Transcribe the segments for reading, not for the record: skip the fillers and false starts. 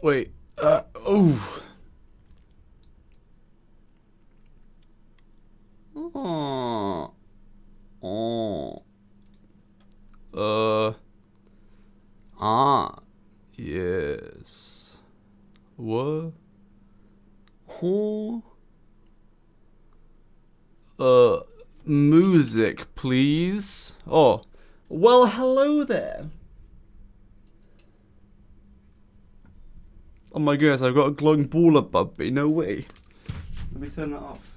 Wait. Oh. Oh. Oh. Yes. What? Oh. Music, please. Oh. Well, hello there. Oh my goodness, I've got a glowing ball above me. No way. Let me turn that off.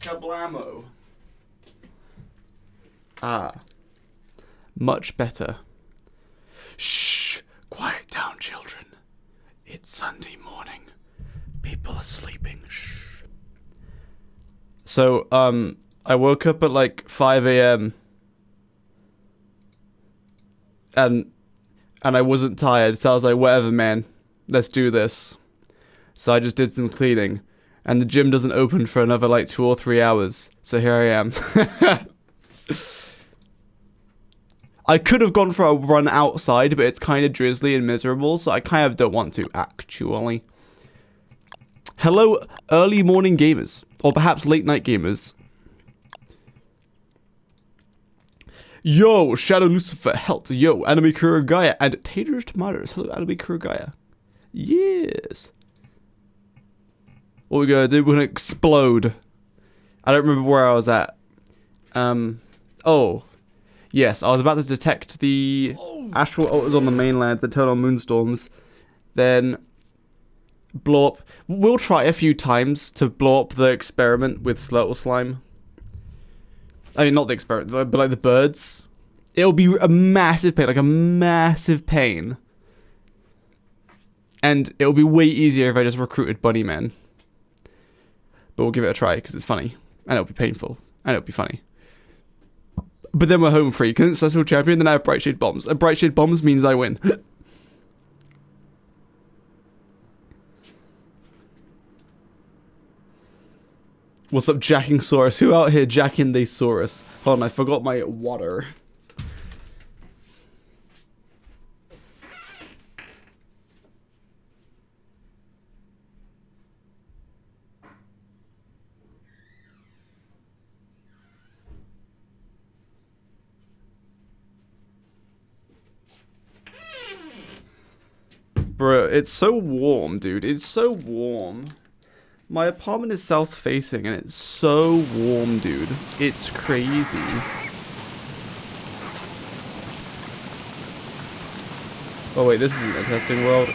Kablamo. Ah. Much better. Shh. Quiet down, children. It's Sunday morning. People are sleeping. Shh. So, I woke up at like 5 a.m. And I wasn't tired, so I was like, whatever, man. Let's do this. So I just did some cleaning. And the gym doesn't open for another like 2 or 3 hours. So here I am. I could have gone for a run outside, but it's kind of drizzly and miserable, so I kind of don't want to, actually. Hello, early morning gamers. Or perhaps late night gamers. Yo, Shadow Lucifer, Helt, yo, Anime Kurogaya, and Taters Tomatoes. Hello, Anime Kurogaya. Yes. What are we gonna do? We're gonna explode. I don't remember where I was at. Oh. Yes, I was about to detect the astral altars on the mainland, the turn on moonstorms. Then blow up. We'll try a few times to blow up the experiment with Slurtle Slime. I mean, not the experiment, but like the birds. It'll be a massive pain, like a massive pain. And it'll be way easier if I just recruited Bunnyman. But we'll give it a try, because it's funny. And it'll be painful. And it'll be funny. But then we're home free. Successful champion, then I have Bright Shade Bombs. And Bright Shade Bombs means I win. What's up, Jacking Saurus? Who out here jacking the Saurus? Hold on, I forgot my water. Bro, it's so warm, dude. It's so warm. My apartment is south-facing, and it's so warm, dude. It's crazy. Oh, wait, this isn't a testing world.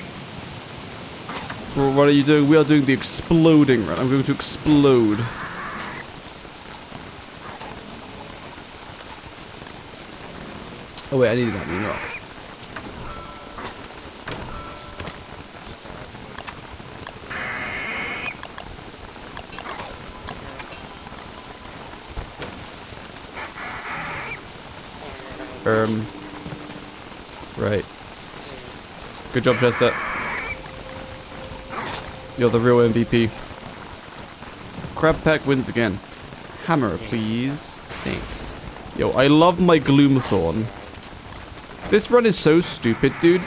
What are you doing? We are doing the exploding run. I'm going to explode. Oh, wait, I needed that new rock. Right. Good job, Chester. You're the real MVP. Crab Pack wins again. Hammer, please. Thanks. Yo, I love my Gloomthorn. This run is so stupid, dude.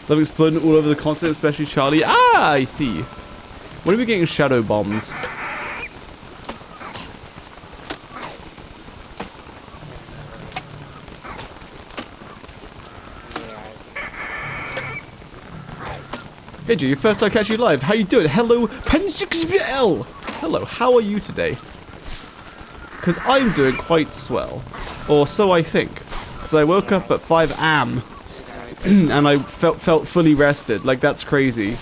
Love exploding all over the continent, especially Charlie. Ah, I see. When are we getting shadow bombs? Hey G, first time catch you live. How you doing? Hello, Pen6BL. Hello, how are you today? Because I'm doing quite swell. Or so I think. Because I woke up at 5 am. And I felt fully rested. Like, that's crazy.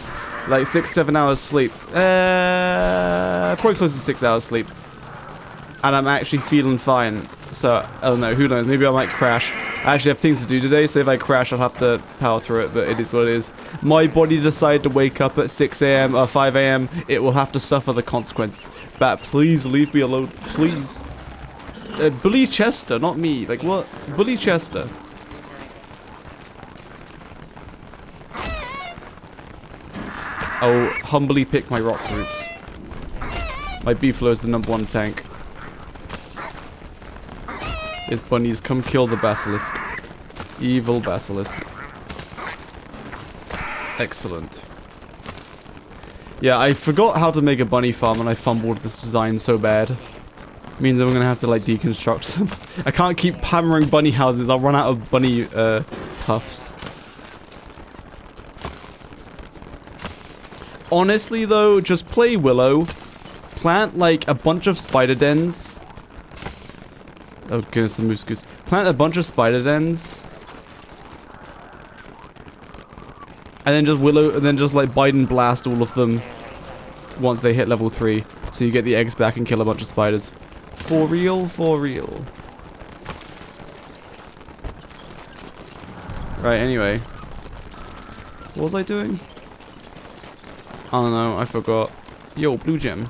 Like, 6-7 hours sleep. Probably close to 6 hours sleep. And I'm actually feeling fine. So, I don't know, who knows, maybe I might crash. I actually have things to do today, so if I crash, I'll have to power through it, but it is what it is. My body decided to wake up at 6 a.m. or 5 a.m. It will have to suffer the consequences. But please leave me alone, please. Bully Chester, not me. Like, what? Bully Chester. I'll humbly pick my rock roots. My Beefalo is the #1 tank. Yes, bunnies, come kill the basilisk. Evil basilisk. Excellent. Yeah, I forgot how to make a bunny farm and I fumbled this design so bad. Means that we're gonna have to like deconstruct them. I can't keep hammering bunny houses, I'll run out of bunny puffs. Honestly though, just play Willow. Plant like a bunch of spider dens. Oh goodness, the moose goose. Plant a bunch of spider dens. And then just like Biden blast all of them once they hit level 3. So you get the eggs back and kill a bunch of spiders. For real, for real. Right, anyway. What was I doing? I don't know, I forgot. Yo, blue gem.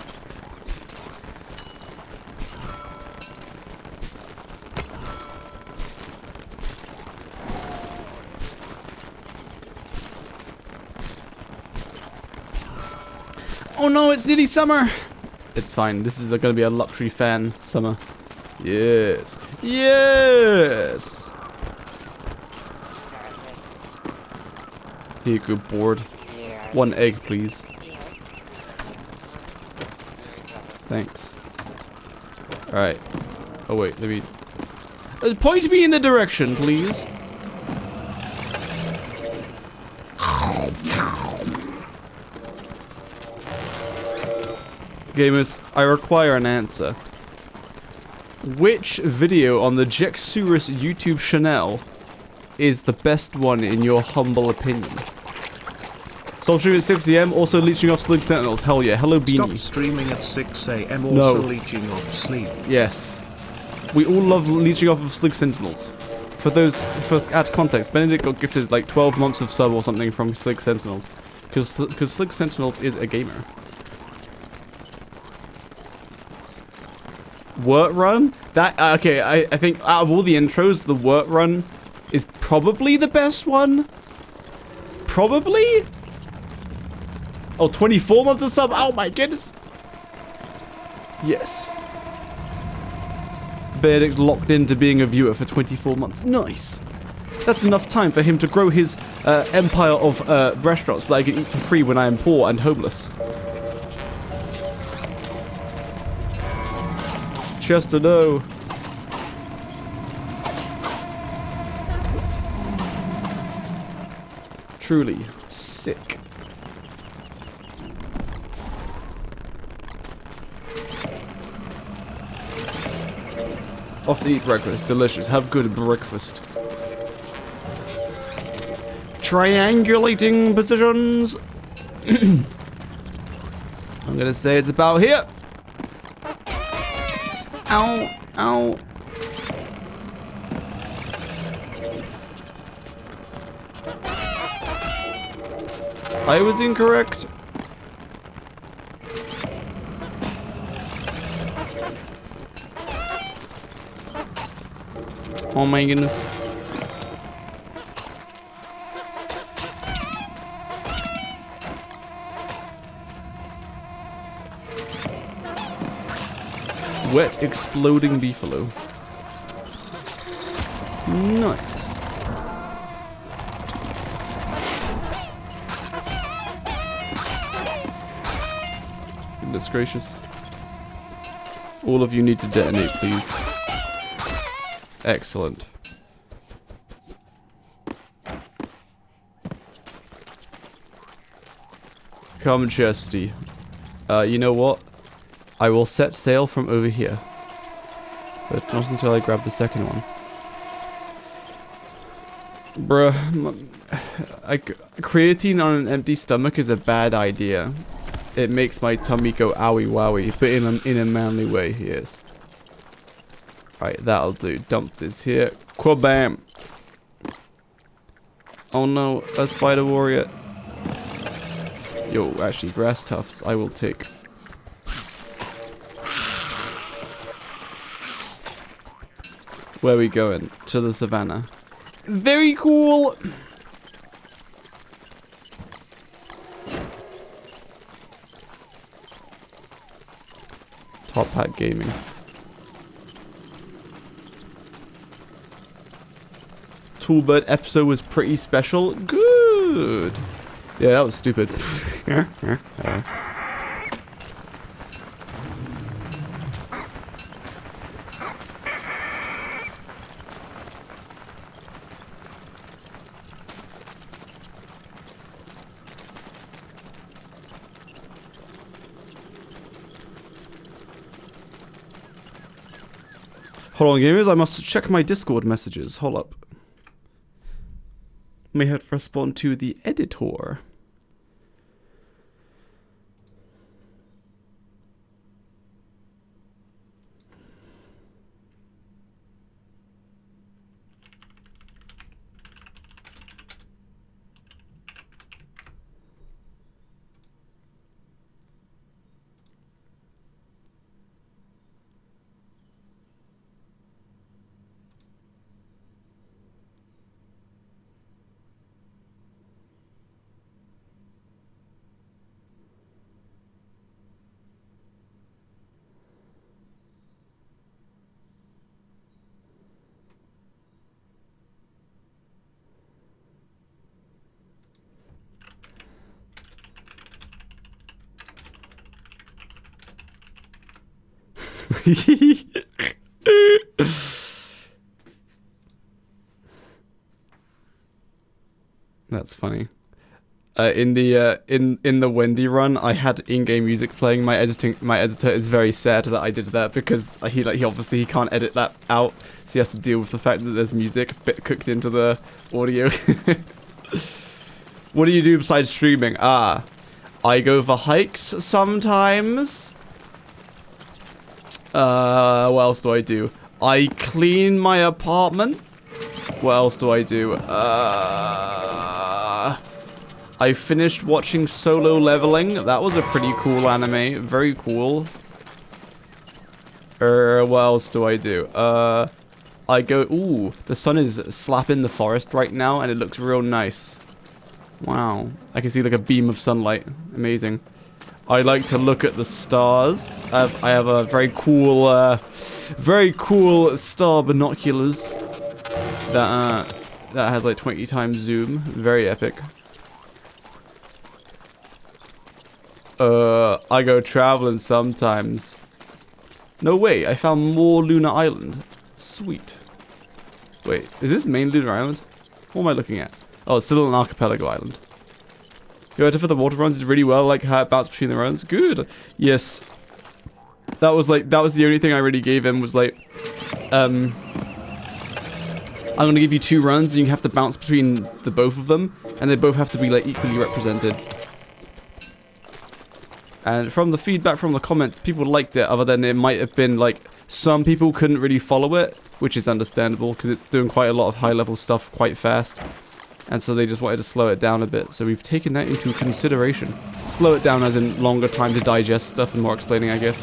Oh no, it's nearly summer! It's fine, this is gonna be a luxury fan summer. Yes. Yes! Here you go, board. 1 egg, please. Thanks. Alright. Oh wait, let me... point me in the direction, please. Gamers, I require an answer. Which video on the Jexurus YouTube channel is the best one in your humble opinion? Stop streaming at 6 AM, also leeching off Slig Sentinels. Hell yeah. Hello, Beanie. Stop streaming at 6 AM, also leeching off sleep. Yes. We all love leeching off of Slig Sentinels. For add context, Benedict got gifted like 12 months of sub or something from Slig Sentinels. Because Slig Sentinels is a gamer. Wort Run? That, okay, I think out of all the intros, the Wort Run is probably the best one. Probably? Oh, 24 months of sub. Oh my goodness. Yes. Benedict locked into being a viewer for 24 months. Nice. That's enough time for him to grow his empire of restaurants that I can eat for free when I am poor and homeless. Just to know. Truly sick. Off to eat breakfast. Delicious. Have good breakfast. Triangulating positions. I'm gonna say it's about here. Ow. Ow. I was incorrect. Oh my goodness. Wet exploding beefalo. Nice. Goodness gracious. All of you need to detonate, please. Excellent. Come, Chesty. You know what? I will set sail from over here. But not until I grab the second one. Bruh. Creatine on an empty stomach is a bad idea. It makes my tummy go owie wowie, but in a manly way, yes. Right, that'll do. Dump this here. Quabam! Oh no, a spider warrior. Yo, actually, grass tufts I will take. Where are we going? To the savannah. Very cool! Top Hat Gaming. Toolbird episode was pretty special. Good! Yeah, that was stupid. Hold on, gamers. I must check my Discord messages. Hold up. May have to respond to the editor. That's funny. In the Wendy run, I had in-game music playing. My editor is very sad that I did that because he obviously can't edit that out, so he has to deal with the fact that there's music cooked into the audio. What do you do besides streaming? I go for hikes sometimes. What else do I do? I clean my apartment. What else do I do? I finished watching Solo Leveling. That was a pretty cool anime. Very cool. What else do I do? I go... Ooh, the sun is slapping the forest right now, and it looks real nice. Wow. I can see like a beam of sunlight. Amazing. I like to look at the stars. I have a very cool star binoculars that has like 20 times zoom. Very epic. I go traveling sometimes. No way, I found more Lunar Island. Sweet. Wait, is this main Lunar Island? What am I looking at? Oh, it's still an archipelago island. Your editor for the water runs did really well, like how it bounced between the runs. Good. Yes. That was the only thing I really gave him was like, I'm gonna give you 2 runs and you have to bounce between the both of them, and they both have to be like equally represented. And from the feedback from the comments, people liked it, other than it might have been like some people couldn't really follow it, which is understandable because it's doing quite a lot of high level stuff quite fast. And so they just wanted to slow it down a bit. So we've taken that into consideration. Slow it down as in longer time to digest stuff and more explaining, I guess.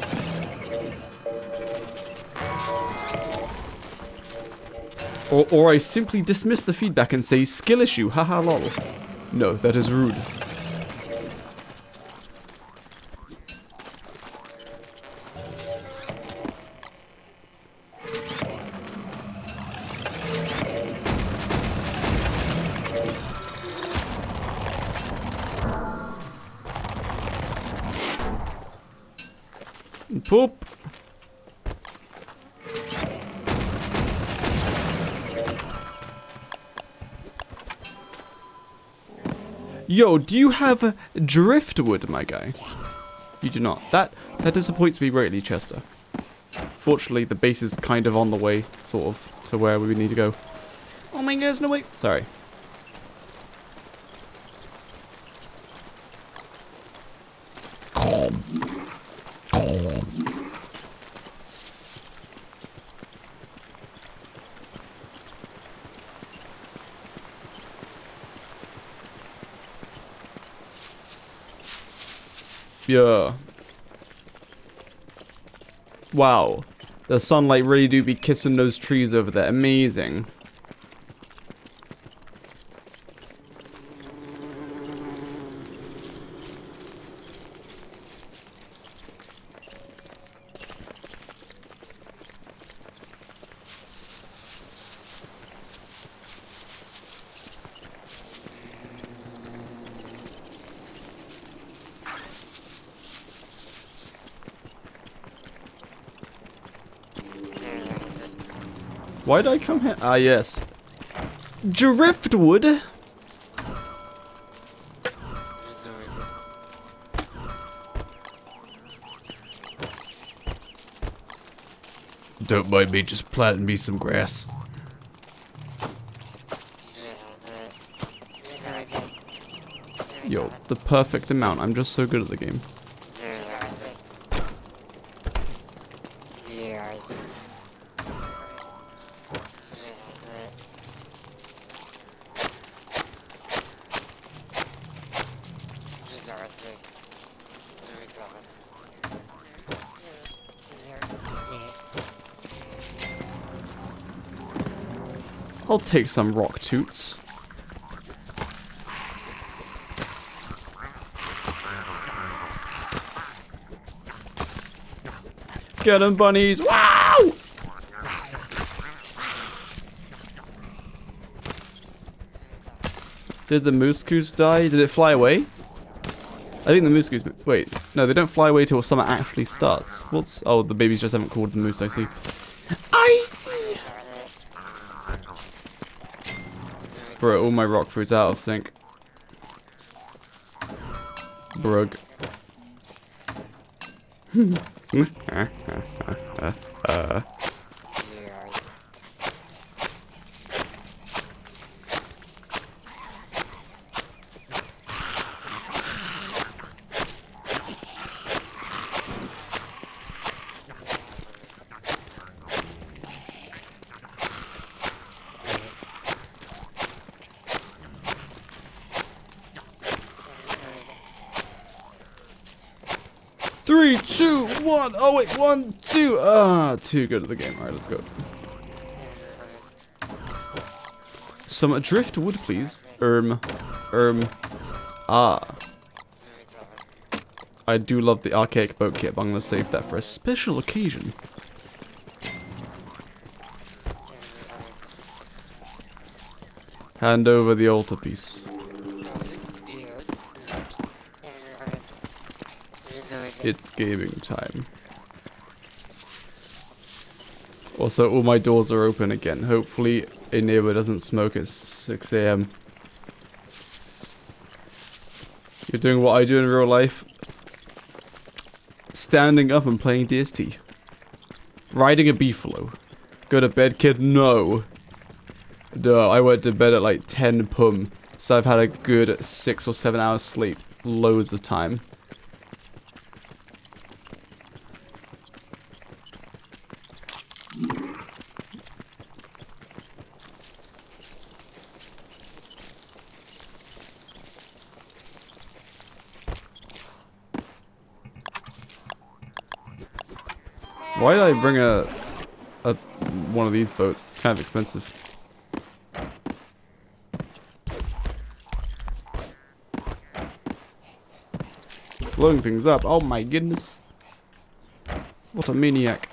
Or I simply dismiss the feedback and say, skill issue, haha lol. No, that is rude. Poop. Yo, do you have driftwood, my guy? You do not. That disappoints me greatly, Chester. Fortunately, the base is kind of on the way, sort of, to where we need to go. Oh my goodness, no wait. Sorry. Yeah. Wow. The sunlight really do be kissing those trees over there. Amazing. Why did I come here? Ah, yes. Driftwood? Don't mind me just planting me some grass. Yo, the perfect amount. I'm just so good at the game. I'll take some rock toots. Get 'em, bunnies! Wow! Did the moose goose die? Did it fly away? I think the moose goose... Wait, no, they don't fly away till summer actually starts. What's... Oh, the babies just haven't called the moose, I see. I see! Bro, all my rock food's out of sync. Brug. 3, 2, 1. Oh wait, 1, 2. Ah, too good at the game. Alright, let's go. Some driftwood, please. Ah. I do love the archaic boat kit, but I'm gonna save that for a special occasion. Hand over the altarpiece. It's gaming time. Also, all my doors are open again. Hopefully, a neighbor doesn't smoke at 6 AM. You're doing what I do in real life. Standing up and playing DST. Riding a beefalo. Go to bed, kid? No. No, I went to bed at like 10 pum. So I've had a good 6 or 7 hours sleep. Loads of time. Why did I bring a one of these boats? It's kind of expensive. Blowing things up. Oh my goodness. What a maniac.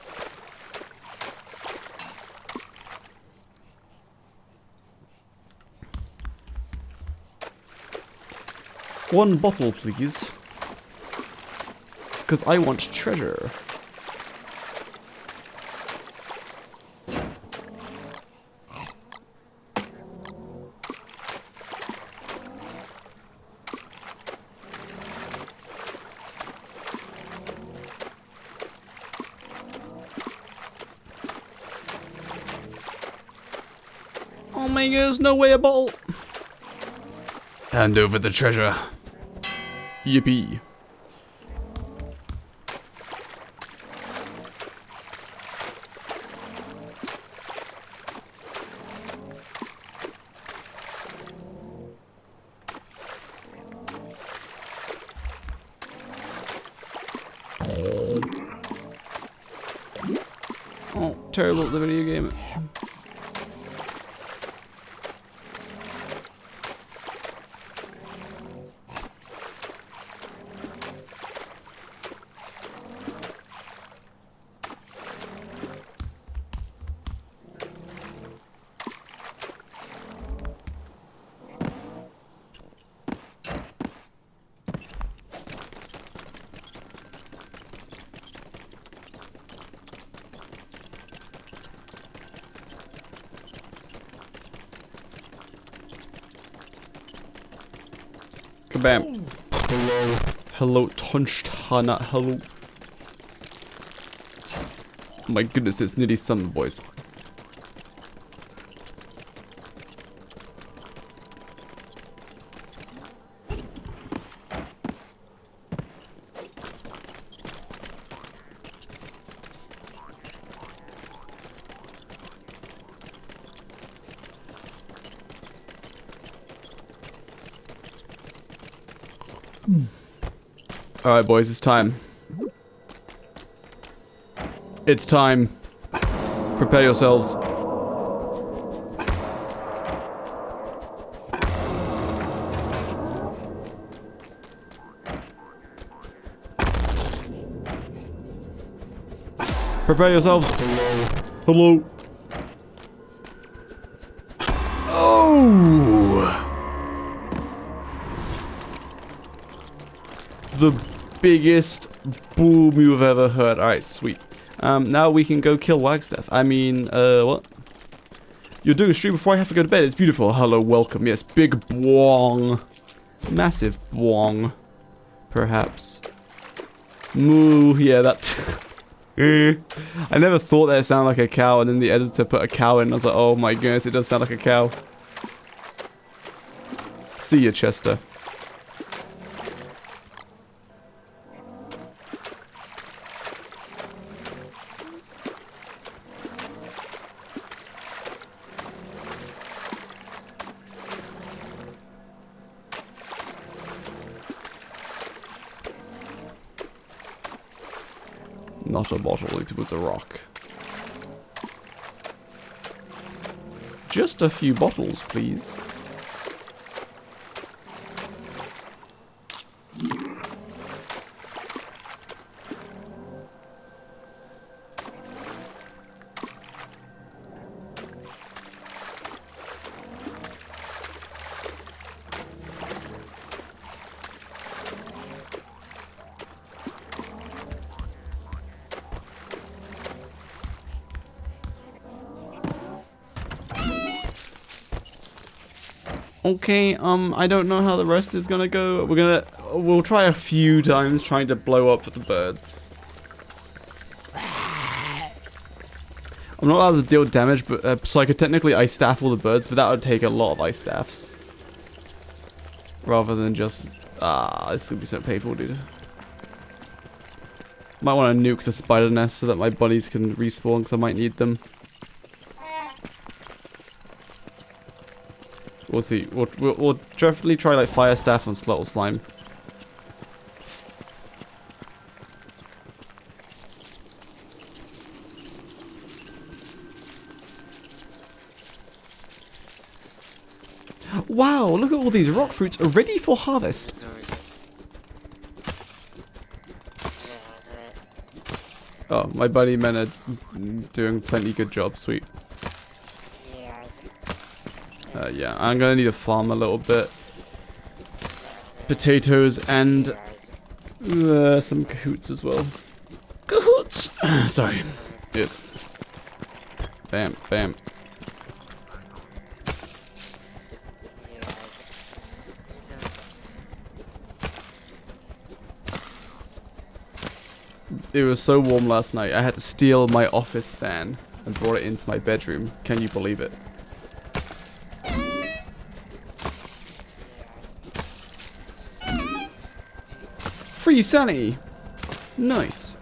One bottle, please. Because I want treasure. Oh my god, there's no way a bottle. Hand over the treasure. Yippee. Oh, terrible at the video game. Kabam. Hello. Hello, Tonchtana. Hello. Oh my goodness, it's nearly summer, boys. Alright, boys, it's time. It's time. Prepare yourselves. Prepare yourselves. Hello. Oh! The biggest boom you've ever heard. Alright, sweet. Now we can go kill Wagstaff. I mean, what? You're doing a stream before I have to go to bed. It's beautiful. Hello, welcome. Yes, big bwong. Massive bwong. Perhaps. Moo, yeah, that's... I never thought that it sounded like a cow, and then the editor put a cow in, and I was like, oh my goodness, it does sound like a cow. See ya, Chester. Not a bottle, it was a rock. Just a few bottles, please. Okay, I don't know how the rest is gonna go. We'll try a few times trying to blow up the birds. I'm not allowed to deal damage, but so I could technically ice staff all the birds, but that would take a lot of ice staffs. Rather than just, this is gonna be so painful, dude. Might want to nuke the spider nest so that my buddies can respawn, because I might need them. We'll see. We'll definitely try like fire staff and sluttle slime. Wow! Look at all these rock fruits ready for harvest. Oh, my buddy men are doing plenty good job. Sweet. Yeah, I'm gonna need to farm a little bit. Potatoes and some cahoots as well. Cahoots! Sorry. Yes. Bam, bam. It was so warm last night, I had to steal my office fan and brought it into my bedroom. Can you believe it? Free Sunny! Nice.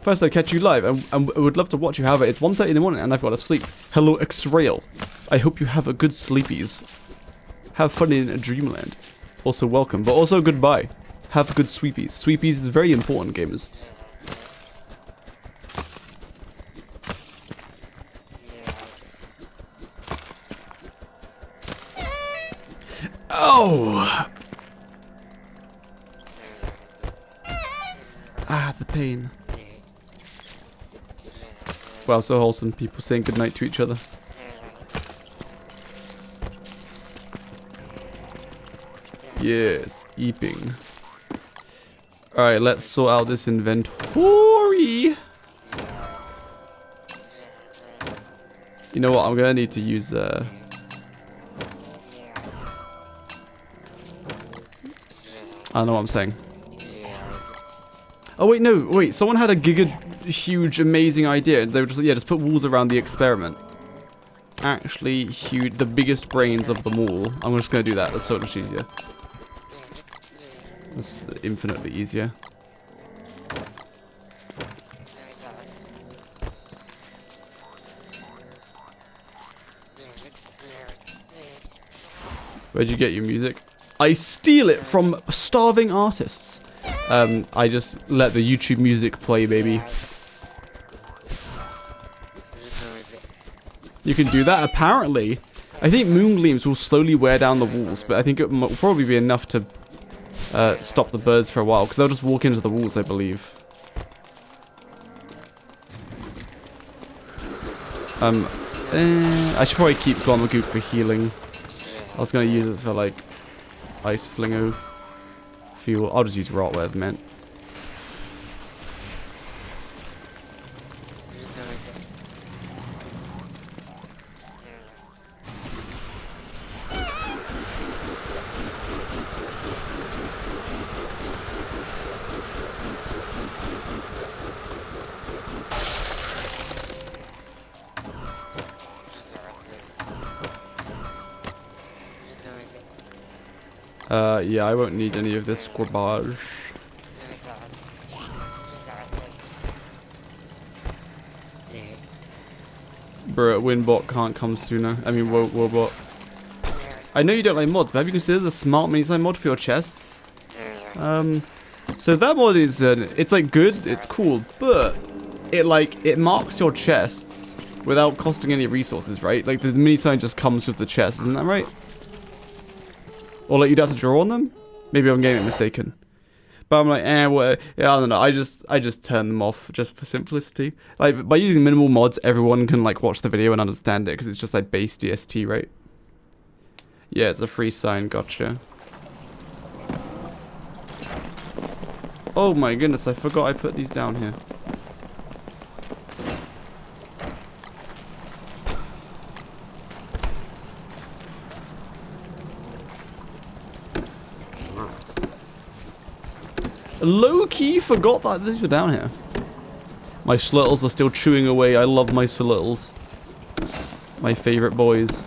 First, I'll catch you live, and I would love to watch you. However, it's 1:30 in the morning, and I've got to sleep. Hello, X-Rail. I hope you have a good sleepies. Have fun in Dreamland. Also, welcome, but also goodbye. Have good sweepies. Sweepies is very important, gamers. Oh! Ah, the pain. Wow, so wholesome. People saying goodnight to each other. Yes, eeping. Alright, let's sort out this inventory. You know what? I'm gonna need to use I don't know what I'm saying. Oh wait, no, wait. Someone had a huge, amazing idea. They were just, yeah, just put walls around the experiment. Actually, huge, the biggest brains of them all. I'm just gonna do that. That's so much easier. That's infinitely easier. Where'd you get your music? I steal it from starving artists. I just let the YouTube music play, baby. You can do that, apparently. I think moon gleams will slowly wear down the walls, but I think it will probably be enough to stop the birds for a while, because they'll just walk into the walls, I believe. I should probably keep Glommagoop for healing. I was going to use it for, like, Ice Flingo fuel. I'll just use Rot, whatever, man. Yeah, I won't need any of this garbage. Bruh, Winbot can't come sooner. I mean, Wobot. I know you don't like mods, but have you considered the smart mini-sign mod for your chests? So that mod is, it's like good, it's cool, but it marks your chests without costing any resources, right? Like the mini-sign just comes with the chest, isn't that right? Or like you'd have to draw on them? Maybe I'm getting it mistaken. But I'm like, well, yeah, I don't know. I just turn them off just for simplicity. Like by using minimal mods, everyone can like watch the video and understand it because it's just like base DST, right? Yeah, it's a free sign. Gotcha. Oh my goodness, I forgot I put these down here. Low-key forgot that these were down here. My Slurtles are still chewing away. I love my Slurtles. My favorite boys.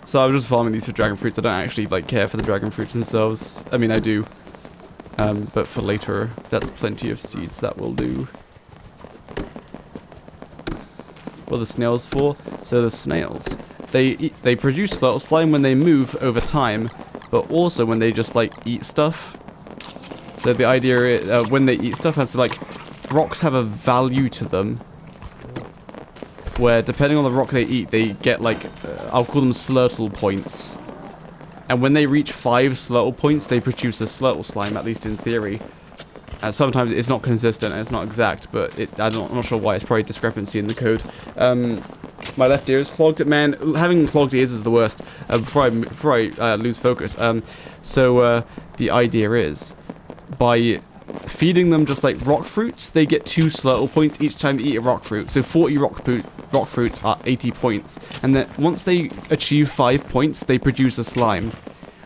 So I'm just farming these for dragon fruits. I don't actually like care for the dragon fruits themselves. I mean, I do. But for later, that's plenty of seeds that will do. What are the snails for? So the snails, they produce Slurtle slime when they move over time, but also when they just like eat stuff. So the idea is when they eat stuff, has like rocks have a value to them, where depending on the rock they eat, they get like I'll call them Slurtle points. And when they reach 5 Slurtle points, they produce a Slurtle slime, at least in theory. And sometimes it's not consistent and it's not exact, but I'm not sure why. It's probably discrepancy in the code. My left ear is clogged. Man, having clogged ears is the worst. Before I lose focus. So the idea is, by feeding them just like rock fruits, they get 2 Slurtle points each time they eat a rock fruit. So 40 rock fruits are 80 points. And then once they achieve 5 points, they produce a slime.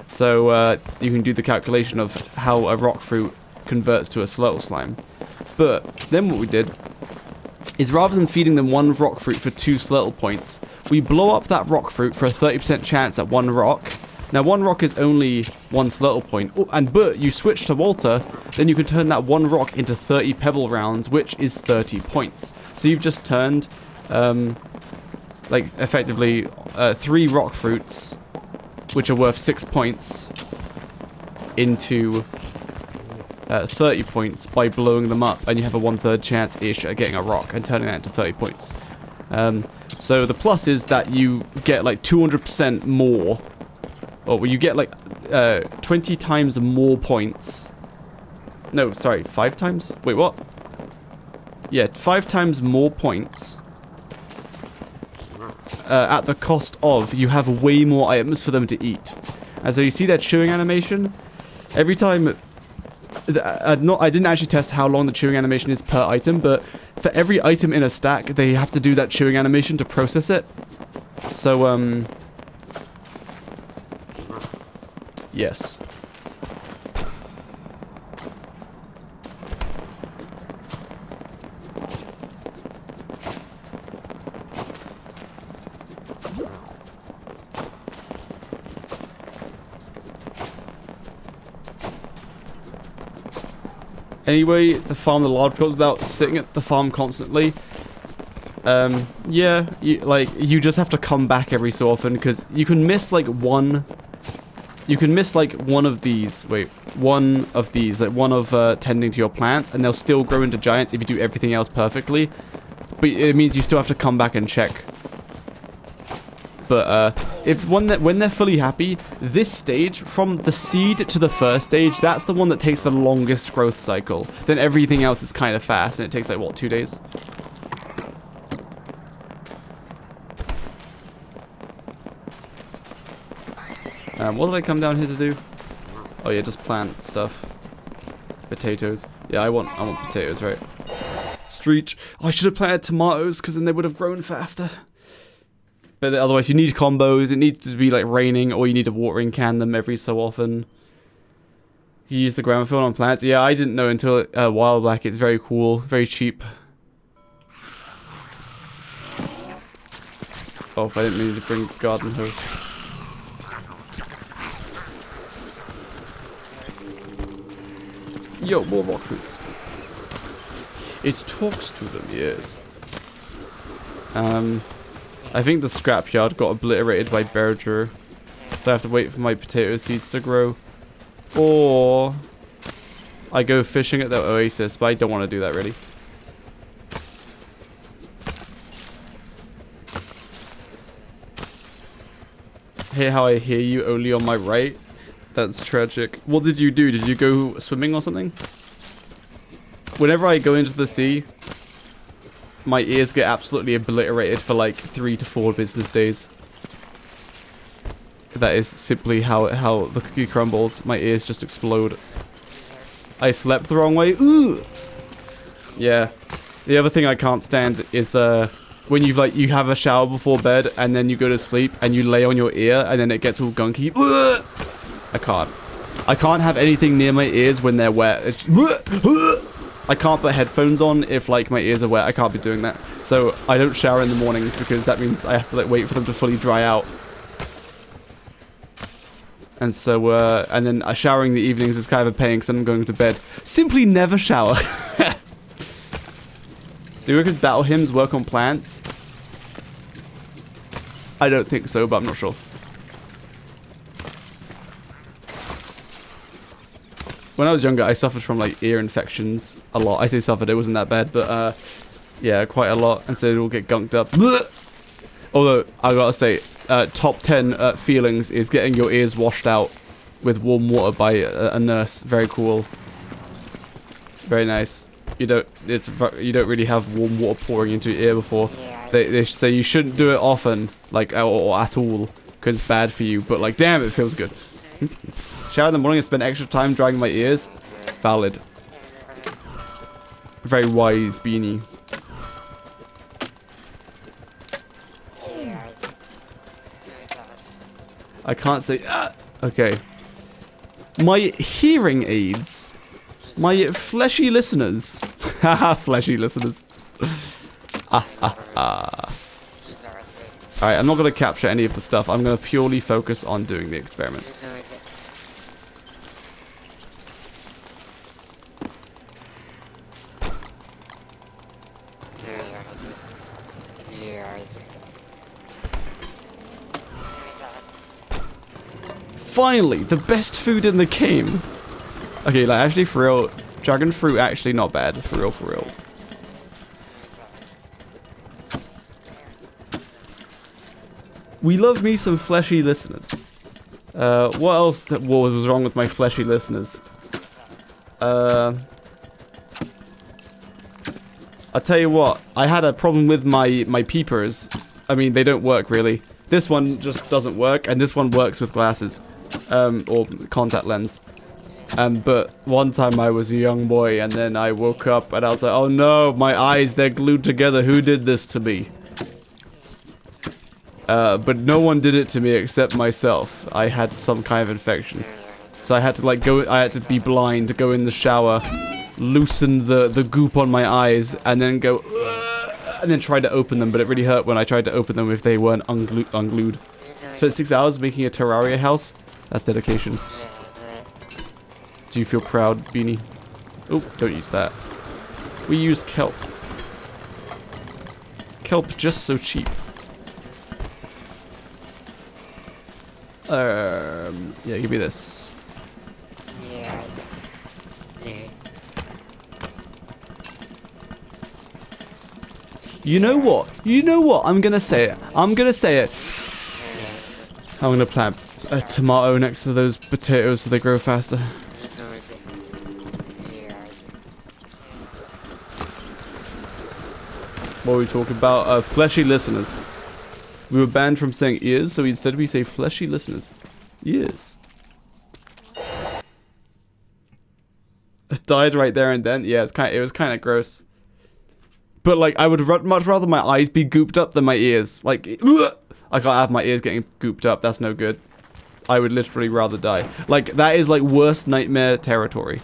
So you can do the calculation of how a rock fruit converts to a Slurtle slime. But then what we did is, rather than feeding them 1 rock fruit for 2 Slurtle points, we blow up that rock fruit for a 30% chance at 1 rock. Now 1 rock is only 1 Slurtle point. Oh, but you switch to Walter, then you can turn that 1 rock into 30 pebble rounds, which is 30 points. So you've just turned like effectively 3 rock fruits, which are worth 6 points, into 30 points by blowing them up, and you have a 1/3 chance-ish at getting a rock and turning that into 30 points. So the plus is that you get like 200% more, or you get like 20 times more points. No, sorry, 5 times? Wait, what? Yeah, 5 times more points. At the cost of you have way more items for them to eat. And so you see that chewing animation? Every time... I didn't actually test how long the chewing animation is per item, but for every item in a stack, they have to do that chewing animation to process it. So, yes. Any way to farm the large crops without sitting at the farm constantly? Yeah, you just have to come back every so often, because you can miss like one... You can miss like one of these, like one of tending to your plants, and they'll still grow into giants if you do everything else perfectly. But it means you still have to come back and check. But when they're fully happy, this stage, from the seed to the first stage, that's the one that takes the longest growth cycle. Then everything else is kind of fast, and it takes like, what, 2 days? What did I come down here to do? Oh yeah, just plant stuff. Potatoes. Yeah, I want potatoes, right? Street. Oh, I should have planted tomatoes, because then they would have grown faster. But otherwise, you need combos. It needs to be like raining, or you need to watering can them every so often. You use the ground fill on plants. Yeah, I didn't know until a while back. It's very cool, very cheap. Oh, I didn't mean to bring garden hose. Yo, more rock fruits. It talks to them, yes. I think the scrapyard got obliterated by Berger, so I have to wait for my potato seeds to grow. Or I go fishing at the oasis, but I don't want to do that really. Hear how I hear you only on my right? That's tragic. What did you do? Did you go swimming or something? Whenever I go into the sea, my ears get absolutely obliterated for like 3 to 4 business days. That is simply how the cookie crumbles. My ears just explode. I slept the wrong way. Ooh. Yeah. The other thing I can't stand is when you have a shower before bed and then you go to sleep and you lay on your ear and then it gets all gunky. I can't. I can't have anything near my ears when they're wet. I can't put headphones on if like my ears are wet. I can't be doing that. So I don't shower in the mornings because that means I have to like wait for them to fully dry out. And so and then showering the evenings is kind of a pain because I'm going to bed. Simply never shower. Do Ricker's battle hymns work on plants? I don't think so, but I'm not sure. When I was younger, I suffered from like ear infections a lot. I say suffered, it wasn't that bad, but yeah, quite a lot. And so it all get gunked up. Although, I gotta say, top 10 feelings is getting your ears washed out with warm water by a nurse. Very cool. Very nice. You don't really have warm water pouring into your ear before. They say you shouldn't do it often, like, or at all, because it's bad for you. But like, damn, it feels good. Shower in the morning and spend extra time drying my ears. Valid. Very wise, Beanie. I can't say. Okay. My hearing aids. My fleshy listeners. Haha, fleshy listeners. Alright, I'm not going to capture any of the stuff. I'm going to purely focus on doing the experiment. Finally, the best food in the game. Okay, like actually for real, dragon fruit actually not bad. For real, for real. We love me some fleshy listeners. What else was wrong with my fleshy listeners? I'll tell you what, I had a problem with my peepers. I mean, they don't work really. This one just doesn't work, and this one works with glasses. Or contact lens. But one time I was a young boy, and then I woke up, and I was like, oh no, my eyes, they're glued together, who did this to me? But no one did it to me except myself. I had some kind of infection. So I had to I had to be blind, to go in the shower, loosen the goop on my eyes, and then go, and then try to open them, but it really hurt when I tried to open them if they weren't unglued. Spent 6 hours making a Terraria house. That's dedication. Do you feel proud, Beanie? Oh, don't use that. We use kelp. Kelp's just so cheap. Yeah, give me this. You know what? You know what? I'm gonna say it. I'm gonna say it. I'm gonna plant a tomato next to those potatoes so they grow faster. What are we talking about? Fleshy listeners. We were banned from saying ears, so instead we say fleshy listeners. Ears. I died right there and then. Yeah, it was kind of gross. But like, I would much rather my eyes be gooped up than my ears. Like, ugh! I can't have my ears getting gooped up. That's no good. I would literally rather die. Like, that is like worst nightmare territory.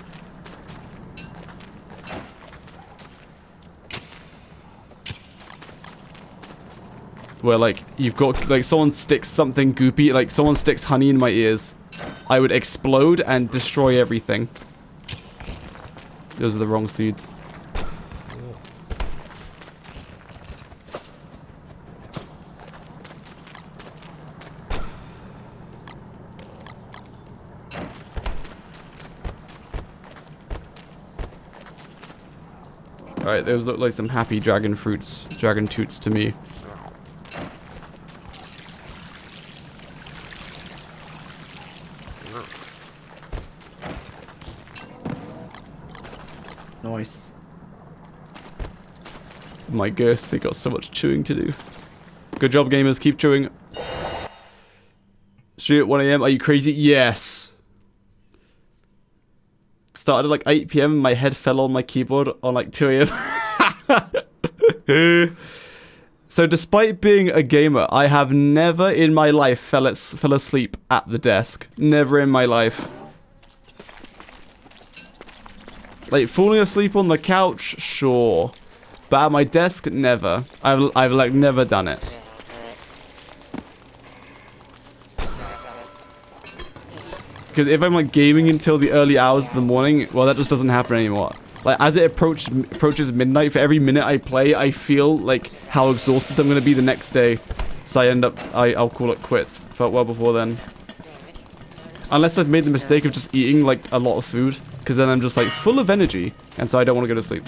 Where like, you've got, like someone sticks something goopy, like someone sticks honey in my ears. I would explode and destroy everything. Those are the wrong seeds. Alright, those look like some happy dragon fruits, dragon toots to me. Nice. My gosh, they got so much chewing to do. Good job, gamers. Keep chewing. Stream at 1 AM. Are you crazy? Yes. Started at like 8 PM and my head fell on my keyboard on like 2 AM. So despite being a gamer, I have never in my life fell asleep at the desk. Never in my life. Like, falling asleep on the couch, sure. But at my desk, never. I've like, never done it. Because if I'm, like, gaming until the early hours of the morning, well, that just doesn't happen anymore. Like, as it approaches midnight, for every minute I play, I feel, like, how exhausted I'm going to be the next day. So I'll call it quits. Felt well before then. Unless I've made the mistake of just eating, like, a lot of food. Because then I'm just like full of energy, and so I don't want to go to sleep.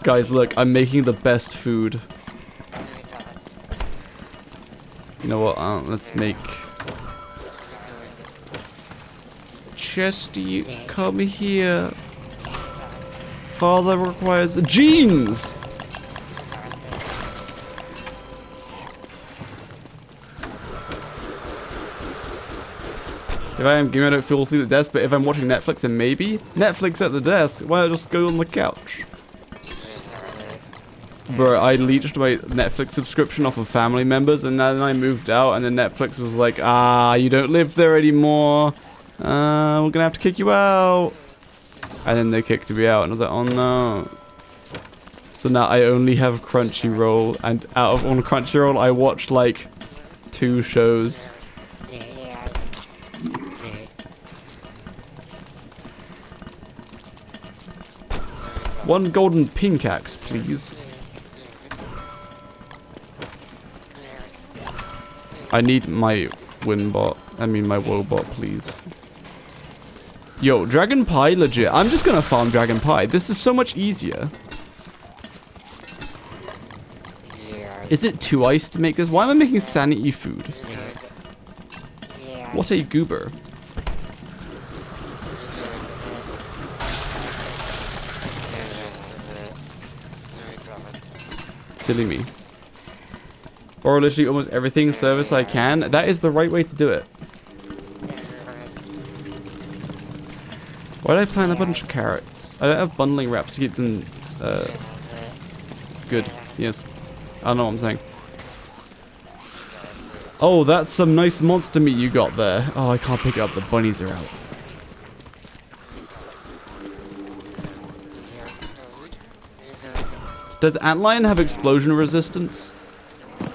Guys, look, I'm making the best food. You know what? Let's make... Chesty, come here. Father requires jeans. If I am gaming, I don't fall asleep at the desk, but if I'm watching Netflix, then maybe. Netflix at the desk, why don't I just go on the couch? Bro, I leached my Netflix subscription off of family members, and then I moved out, and then Netflix was like, you don't live there anymore. We're gonna have to kick you out. And then they kicked me out, and I was like, oh no. So now I only have Crunchyroll, and on Crunchyroll, I watched like 2 shows. One golden pink axe, please. I need my Winbot. I mean my Wobot, please. Yo, Dragon Pie, legit. I'm just gonna farm Dragon Pie. This is so much easier. Is it too ice to make this? Why am I making sanity food? What a goober. Silly me. Or literally almost everything service I can. That is the right way to do it. Why did I plant a bunch of carrots? I don't have bundling wraps to keep them good. Yes. I don't know what I'm saying. Oh, that's some nice monster meat you got there. Oh, I can't pick it up. The bunnies are out. Does Antlion have explosion resistance?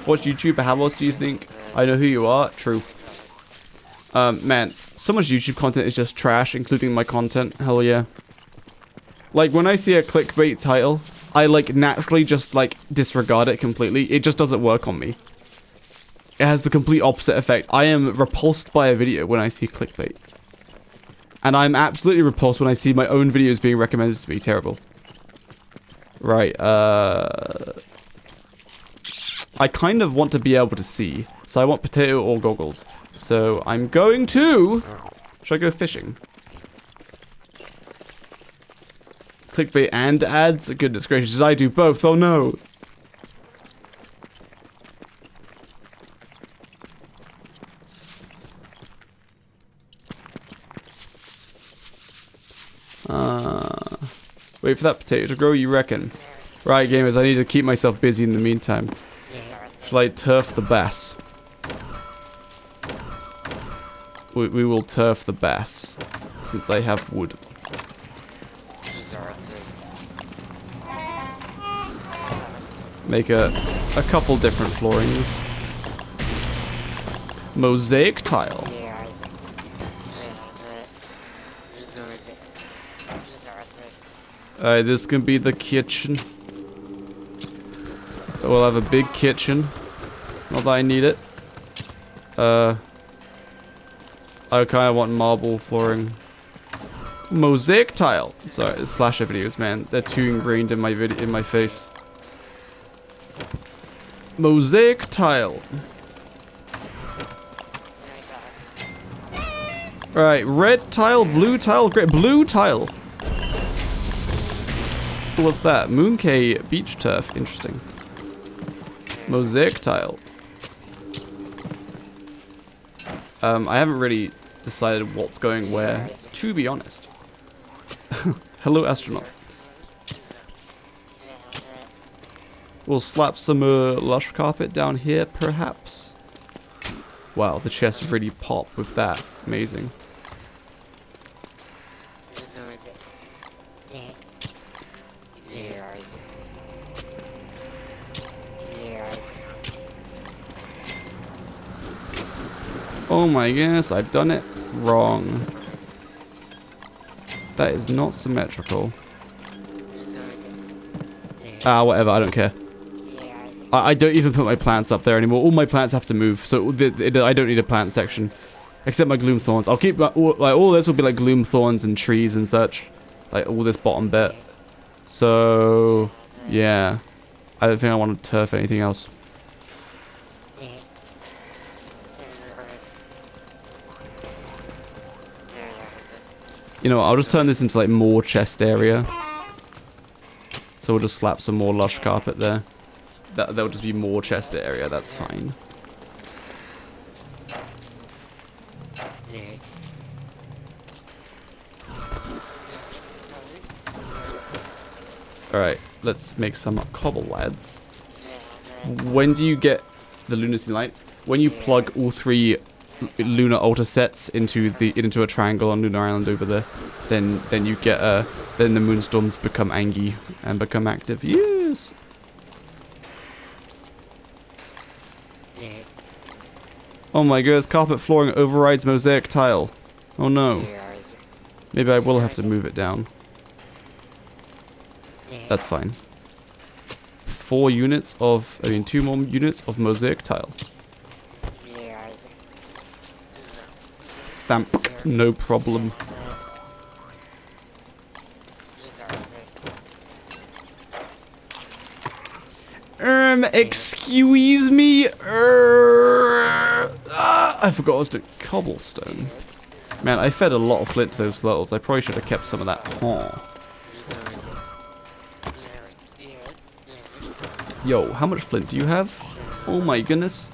Watch YouTuber, how else do you think? I know who you are. True. Man, so much YouTube content is just trash, including my content. Hell yeah. Like, when I see a clickbait title, I, like, naturally just, like, disregard it completely. It just doesn't work on me. It has the complete opposite effect. I am repulsed by a video when I see clickbait. And I'm absolutely repulsed when I see my own videos being recommended to me. Terrible. Right, I kind of want to be able to see. So I want potato or goggles. So I'm going to... Should I go fishing? Clickbait and ads? Goodness gracious, I do both. Oh no. Wait for that potato to grow, you reckon? Right, gamers, I need to keep myself busy in the meantime. Shall I turf the bass? We will turf the bass, since I have wood. Make a couple different floorings. Mosaic tile. Alright, this can be the kitchen. We'll have a big kitchen. Not that I need it. I kind of want marble flooring. Mosaic tile. Sorry, the slasher videos, man. They're too ingrained in my face. Mosaic tile. Alright, red tile, blue tile, great. Blue tile. What's that? Mooncay beach turf. Interesting. Mosaic tile. I haven't really decided what's going where, to be honest. Hello, astronaut. We'll slap some lush carpet down here, perhaps. Wow, the chest really popped with that. Amazing. Oh my goodness, I've done it wrong. That is not symmetrical. Ah, whatever, I don't care. I don't even put my plants up there anymore. All my plants have to move, so I don't need a plant section. Except my gloom thorns. I'll keep all this will be like gloom thorns and trees and such. Like all this bottom bit. So, yeah. I don't think I want to turf anything else. You know what, I'll just turn this into like more chest area. So we'll just slap some more lush carpet there. That'll just be more chest area, that's fine. Alright, let's make some cobble, lads. When do you get the lunacy lights? When you plug all 3 lunar altar sets into a triangle on Lunar Island over there, then you get then the moonstorms become angry and become active. Yes. Oh my goodness, carpet flooring overrides mosaic tile. Oh no. Maybe I will have to move it down. That's fine. 2 more units of mosaic tile. Thamp, no problem. excuse me. I forgot I was doing cobblestone. Man, I fed a lot of flint to those turtles. I probably should have kept some of that. Oh. Yo, how much flint do you have? Oh my goodness.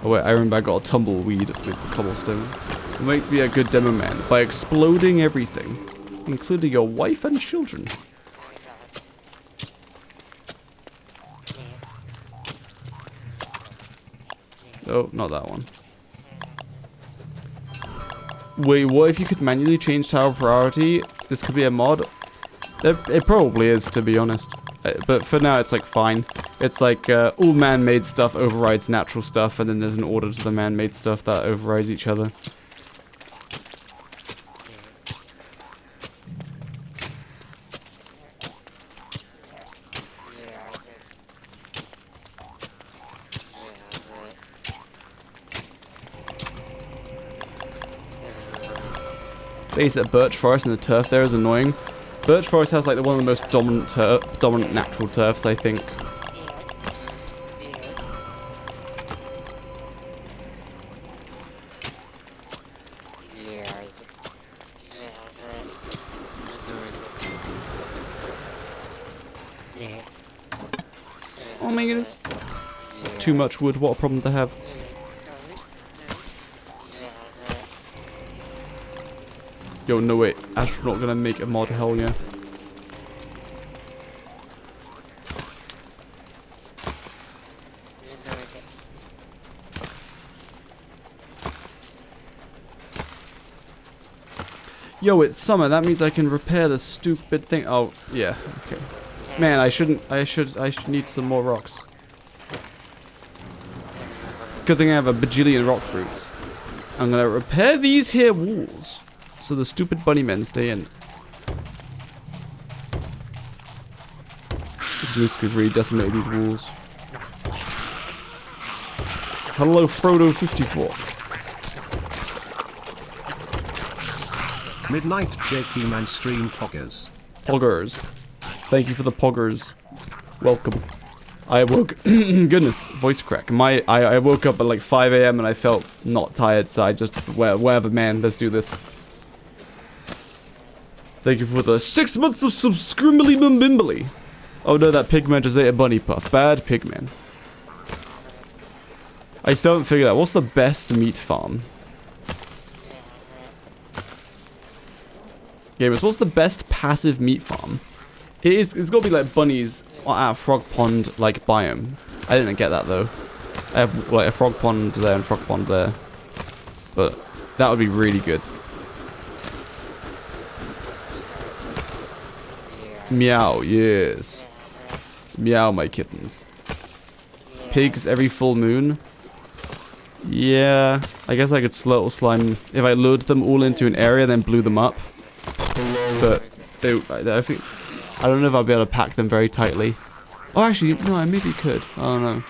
Oh wait, I remember I got a tumbleweed with the cobblestone. It makes me a good demo man by exploding everything, including your wife and children. Oh, not that one. Wait, what if you could manually change tower priority? This could be a mod. It probably is, to be honest. But for now, it's like fine. It's like all man-made stuff overrides natural stuff, and then there's an order to the man-made stuff that overrides each other. Base at Birch Forest, and the turf there is annoying. Birch Forest has like one of the most dominant natural turfs, I think. Oh my goodness. Too much wood, what a problem to have. Yo, no wait, Astronaut gonna make a mod, hell yeah. Yo, it's summer, that means I can repair the stupid thing. Oh, yeah, okay. Man, I should need some more rocks. Good thing I have a bajillion rock fruits. I'm gonna repair these here walls, so the stupid bunny men stay in. This Musku's really decimated these walls. Hello, Frodo54. Midnight Jakey Man stream poggers. Poggers. Thank you for the poggers. Welcome. I woke... goodness, voice crack. I woke up at like 5 AM and I felt not tired, so I just... whatever, man. Let's do this. Thank you for the 6 months of subscribbly bimbly. Oh no, that pigman just ate a bunny puff. Bad pigman. I still haven't figured out what's the best meat farm. Gamers, what's the best passive meat farm? It's got to be like bunnies at a frog pond like biome. I didn't get that though. I have like a frog pond there and a frog pond there, but that would be really good. Meow, yes. Meow, my kittens. Pigs every full moon. Yeah, I guess I could slime if I lured them all into an area and then blew them up. But I don't know if I'll be able to pack them very tightly. Oh, actually, no, I maybe could. I don't know.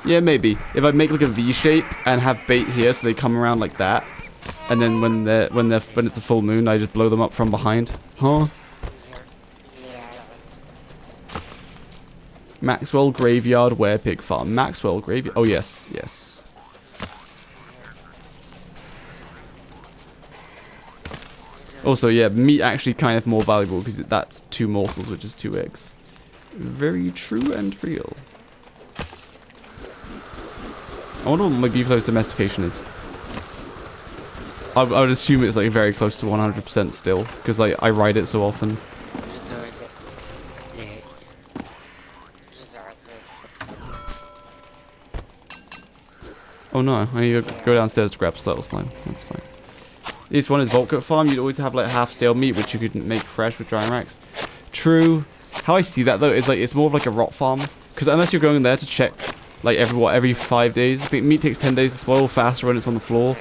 Yeah, maybe. If I make like a V shape and have bait here so they come around like that, and then when it's a full moon, I just blow them up from behind. Huh? Maxwell Graveyard Werepig Farm. Maxwell Graveyard. Oh yes, yes. Also, yeah, meat actually kind of more valuable because that's 2 morsels, which is 2 eggs. Very true and real. I wonder what my beefalo's domestication is. I would assume it's like very close to 100% still, because like I ride it so often. Oh no, I need to go downstairs to grab Slurtle Slime. That's fine. This one is Volkert Farm. You'd always have like half stale meat, which you could make fresh with drying racks. True. How I see that though is like it's more of like a rot farm, because unless you're going there to check like every 5 days. I think meat takes 10 days to spoil faster when it's on the floor.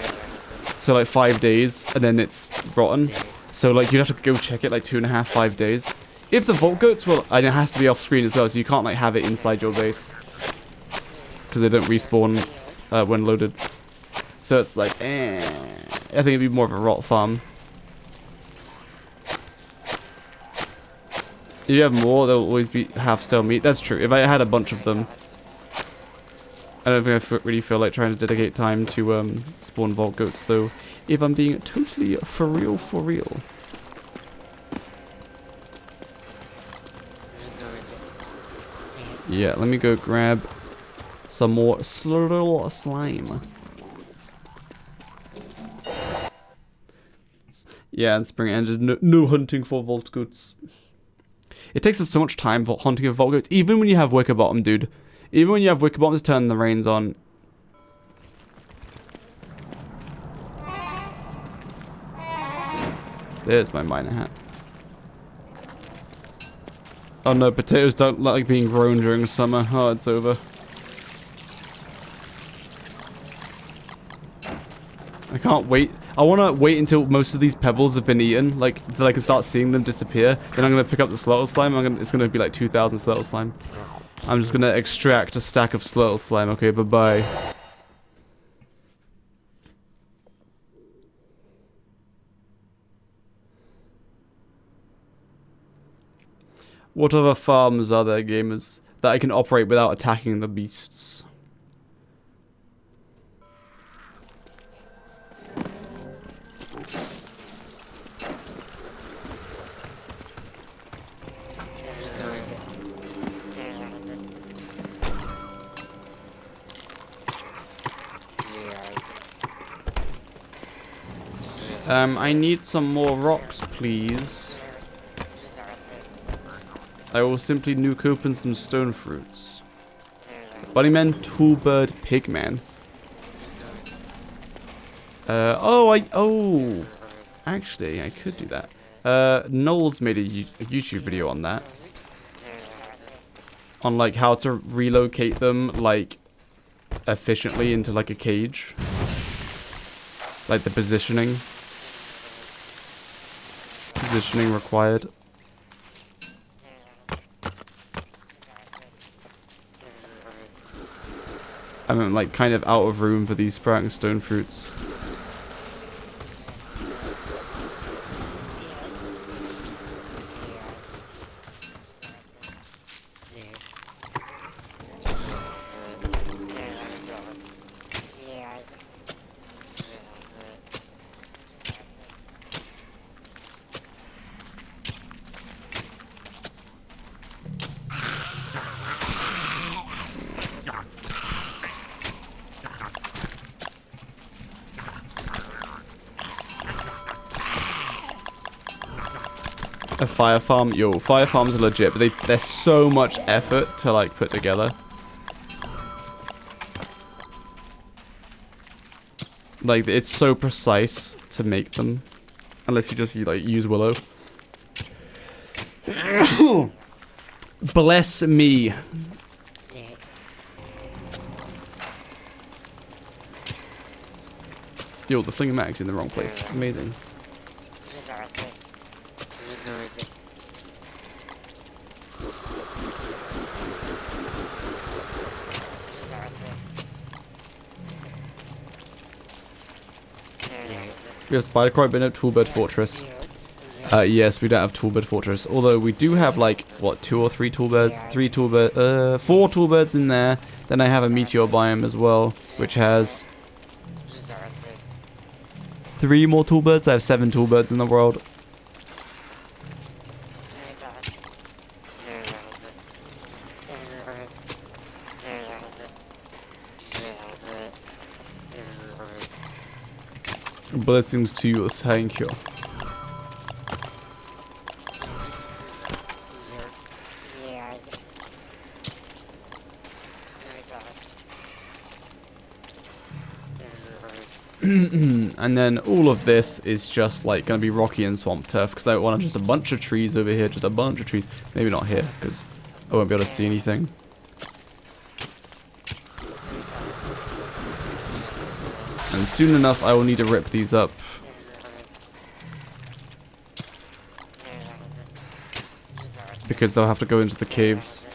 So like 5 days and then it's rotten. So like you'd have to go check it like 2.5, 5 days. If the Vault Goats, well, and it has to be off screen as well, so you can't like have it inside your base because they don't respawn when loaded. So it's like, I think it'd be more of a rot farm. If you have more, there'll always be half stale meat. That's true. If I had a bunch of them, I don't think I really feel like trying to dedicate time to spawn vault goats, though. If I'm being totally for real, for real. Yeah, let me go grab some more slime. Yeah, and spring engine, no hunting for vault goats. It takes up so much time for hunting for vault goats, even when you have Wicker Bottom, dude. Even when you have Wicker Bottom, just turn the reins on. There's my miner hat. Oh no, potatoes don't like being grown during summer. Oh, it's over. I can't wait. I want to wait until most of these pebbles have been eaten, like, so I can start seeing them disappear. Then I'm going to pick up the Slurtle Slime. It's going to be like 2,000 Slurtle Slime. I'm just going to extract a stack of Slurtle Slime. Okay, bye-bye. What other farms are there, gamers, that I can operate without attacking the beasts? I need some more rocks, please. I will simply nuke open some stone fruits. Bunnyman, Toolbird, Pigman. Actually, I could do that. Knowles made a YouTube video on that. On, like, how to relocate them, like, efficiently into, like, a cage. Like, the positioning. Positioning required. I'm, like, kind of out of room for these sprouting stone fruits. A fire farm? Yo, fire farms are legit, but they're so much effort to, like, put together. Like, it's so precise to make them. Unless you just, like, use willow. Bless me. Yo, the Flingomatic's in the wrong place. Amazing. We have Spidercry, but no Toolbird Fortress. Yes, we don't have Toolbird Fortress. Although we do have, like, what, 2 or 3 Toolbirds? 4 Toolbirds in there. Then I have a Meteor biome as well, which has 3 more Toolbirds. I have 7 Toolbirds in the world. Blessings to you, thank you. And then all of this is just like gonna be rocky and swamp turf because I want just a bunch of trees over here, just a bunch of trees. Maybe not here because I won't be able to see anything. And soon enough, I will need to rip these up. Because they'll have to go into the caves.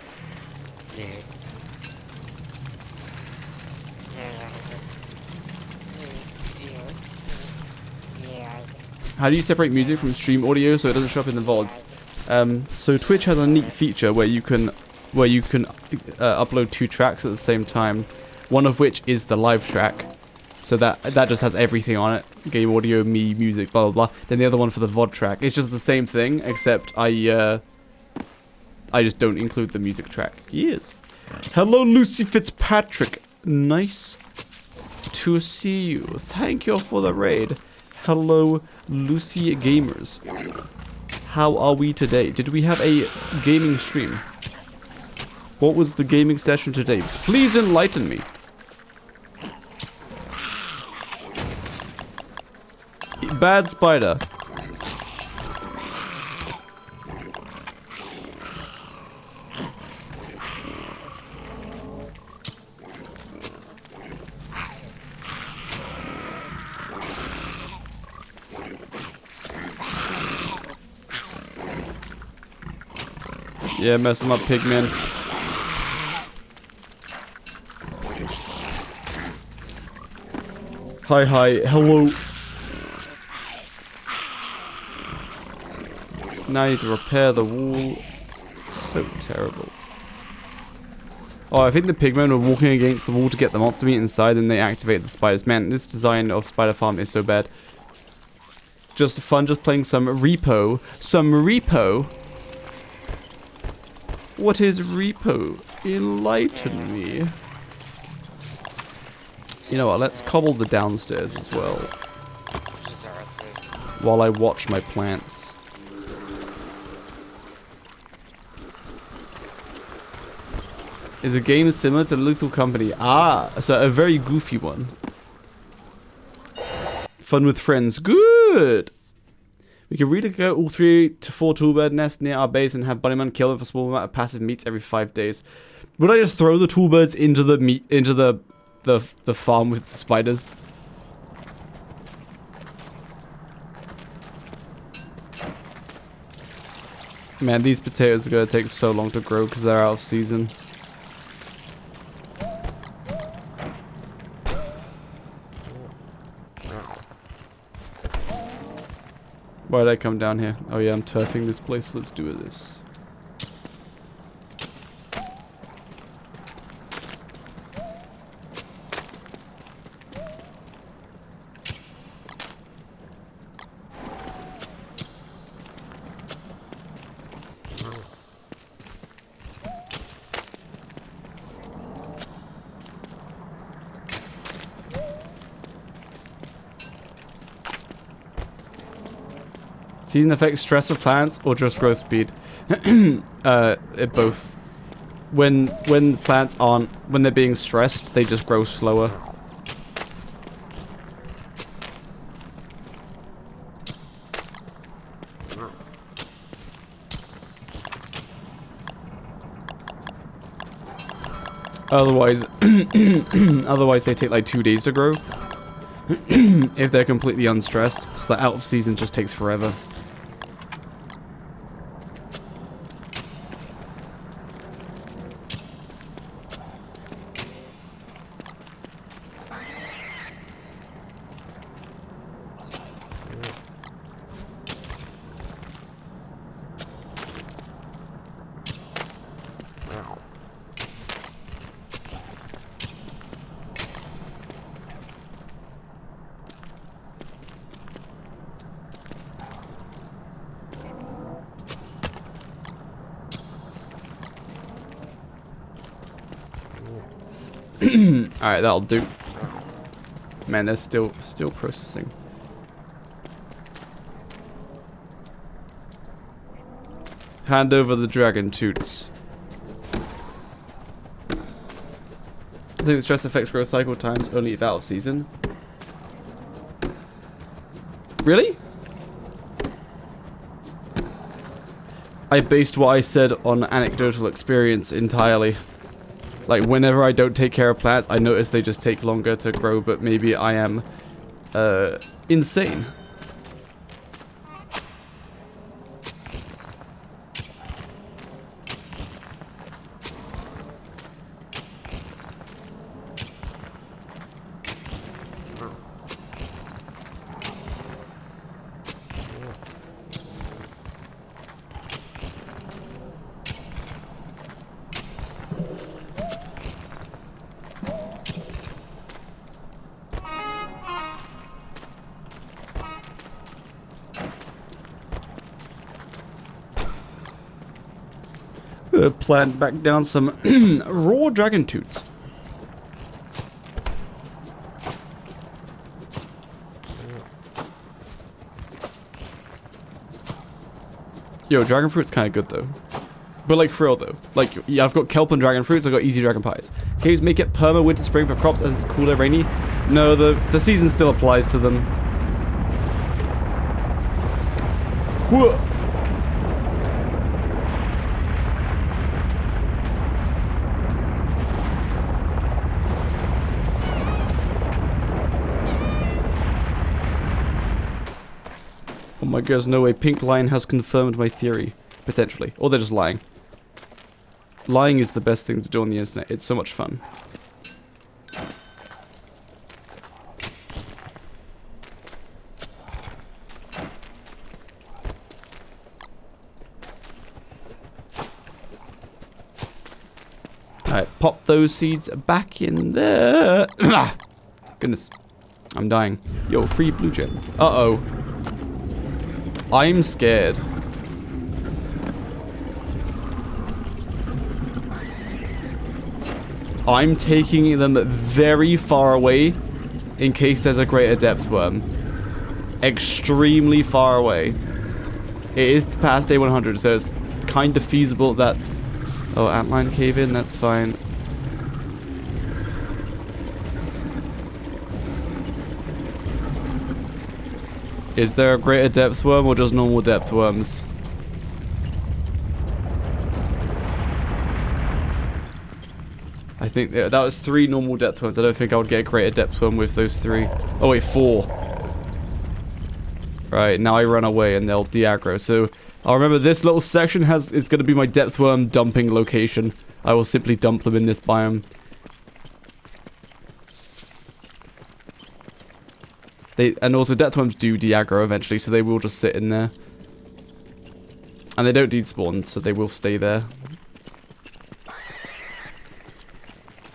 How do you separate music from stream audio so it doesn't show up in the VODs? So Twitch has a neat feature where you can upload 2 tracks at the same time. One of which is the live track. So that just has everything on it. Game audio, me, music, blah blah blah. Then the other one for the VOD track. It's just the same thing, except I just don't include the music track. Yes. Hello, Lucy Fitzpatrick. Nice to see you. Thank you for the raid. Hello, Lucy Gamers. How are we today? Did we have a gaming stream? What was the gaming session today? Please enlighten me. Bad spider. Yeah, mess them up, pigmen. Hi, hello. Now I need to repair the wall. So terrible. Oh, I think the pigmen were walking against the wall to get the monster meat inside and they activate the spiders. Man, this design of Spider Farm is so bad. Just fun, just playing some repo. Some repo? What is repo? Enlighten me. You know what, let's cobble the downstairs as well. While I watch my plants. Is a game similar to Lethal Company? Ah, so a very goofy one. Fun with friends. Good! We can relocate all 3 to 4 toolbird nests near our base and have Bunnyman kill them for a small amount of passive meats every 5 days. Would I just throw the toolbirds into the meat into the farm with the spiders? Man, these potatoes are gonna take so long to grow because they're out of season. Why did I come down here? Oh yeah, I'm turfing this place. Let's do this. Season affects stress of plants or just growth speed? Both. When plants aren't, when they're being stressed, they just grow slower. Otherwise, otherwise they take like 2 days to grow. If they're completely unstressed, so the out of season just takes forever. Alright, that'll do. Man, they're still processing. Hand over the dragon toots. I think the stress affects growth cycle times only if out of season. Really? I based what I said on anecdotal experience entirely. Like, whenever I don't take care of plants, I notice they just take longer to grow, but maybe I am, insane. Go plant back down some raw dragon toots. Yo, dragon fruit's kind of good though. But like for real though. Like, yeah, I've got kelp and dragon fruits, I've got easy dragon pies. Caves make it perma winter spring for crops as it's cooler rainy. No, the season still applies to them. Whoa. Oh my god, there's no way. Pink Lion has confirmed my theory. Potentially. Or they're just lying. Lying is the best thing to do on the internet. It's so much fun. Alright, pop those seeds back in there. Goodness. I'm dying. Yo, free blue gem. Uh-oh. I'm scared. I'm taking them very far away in case there's a greater depth worm. Extremely far away. It is past day 100, so it's kind of feasible that... Oh, antline cave in, that's fine. Is there a greater depth worm or just normal depth worms? I think that was 3 normal depth worms. I don't think I would get a greater depth worm with those 3. Oh wait, 4. Right, now I run away and they'll de-aggro. So I'll remember this little section is going to be my depth worm dumping location. I will simply dump them in this biome. And also depth worms do de-aggro eventually, so they will just sit in there. And they don't despawn, so they will stay there.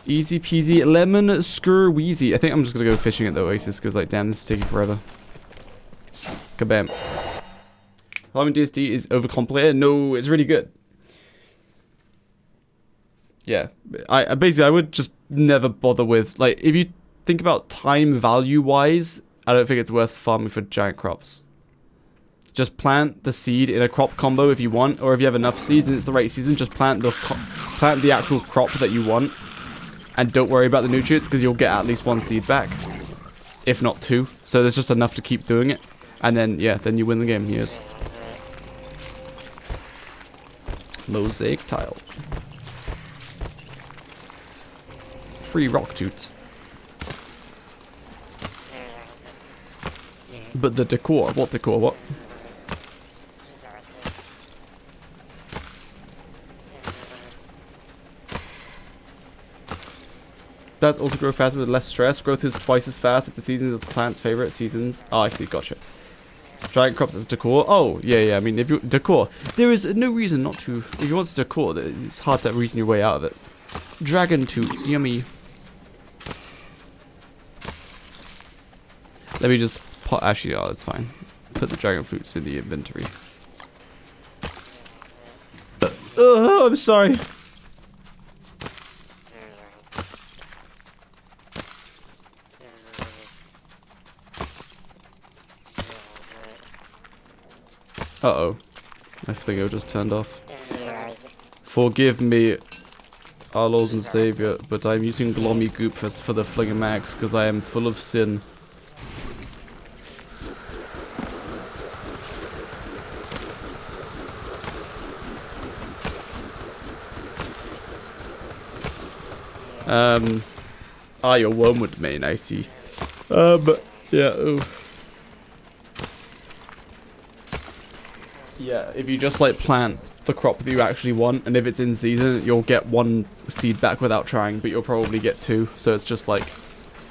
Easy peasy lemon skurweezy. I think I'm just gonna go fishing at the oasis because, like, damn, this is taking forever. Kabam. Farming DSD is overcomplicated. No, it's really good. Yeah, I basically I would just never bother with, like, if you think about time value wise, I don't think it's worth farming for giant crops. Just plant the seed in a crop combo if you want, or if you have enough seeds and it's the right season, just plant the actual crop that you want. And don't worry about the nutrients, because you'll get at least 1 seed back. If not 2. So there's just enough to keep doing it. And then, yeah, then you win the game. Yes. Mosaic tile. Free rock toots. But the decor. What decor? What? Does also grow faster with less stress. Growth is twice as fast if the seasons of the plant's favorite seasons. Oh, I see. Gotcha. Giant crops as decor. Oh, yeah. I mean, if you decor, there is no reason not to. If you want to decor, it's hard to reason your way out of it. Dragon toots, yummy. Let me just pot. Actually, oh, that's fine. Put the dragon fruits in the inventory. Oh, I'm sorry. Uh-oh. My flingo just turned off. Forgive me, our Lord and Savior, but I'm using Glommy Goop for the Flingomax because I am full of sin. You're Wormwood main, I see. Yeah, oh. Yeah, if you just like plant the crop that you actually want, and if it's in season, you'll get 1 seed back without trying, but you'll probably get 2. So it's just like,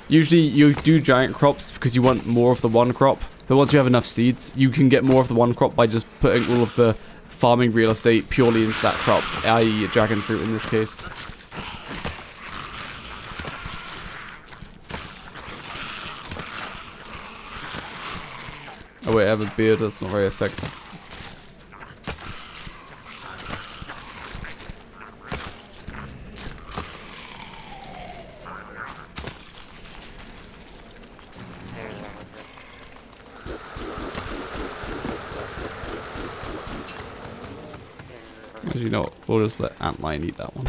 usually you do giant crops because you want more of the one crop, but once you have enough seeds, you can get more of the one crop by just putting all of the farming real estate purely into that crop, i.e. dragon fruit in this case. Oh wait, I have a beard, that's not very effective. Actually, no. We'll just let Antlion eat that one.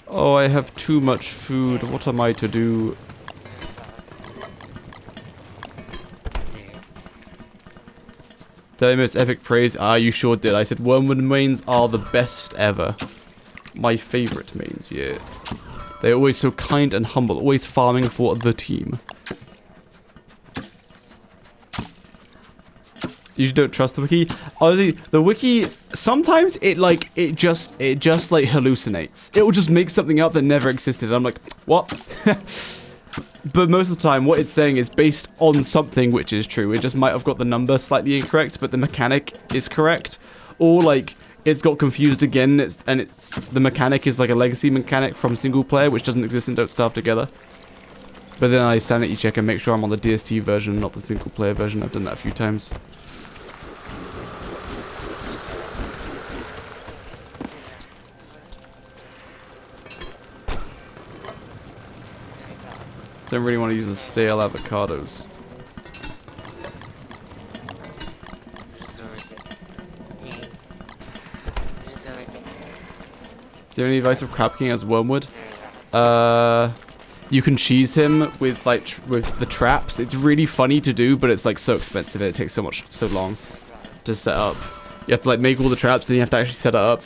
Oh, I have too much food. What am I to do? Did I miss epic praise? Ah, you sure did. I said Wormwood mains are the best ever. My favorite mains, yes. They're always so kind and humble, always farming for the team. You don't trust the wiki? Honestly, the wiki, sometimes it just like hallucinates. It will just make something up that never existed. I'm like, what? But most of the time, what it's saying is based on something which is true. It just might have got the number slightly incorrect, but the mechanic is correct. Or like, it's got confused again, the mechanic is like a legacy mechanic from single player, which doesn't exist in Don't Starve Together. But then I sanity check and make sure I'm on the DST version, not the single player version. I've done that a few times. Don't really want to use the stale avocados. Do you have any advice of Crab King as Wormwood? You can cheese him with with the traps. It's really funny to do, but it's like so expensive and it takes so long to set up. You have to like make all the traps, then you have to actually set it up.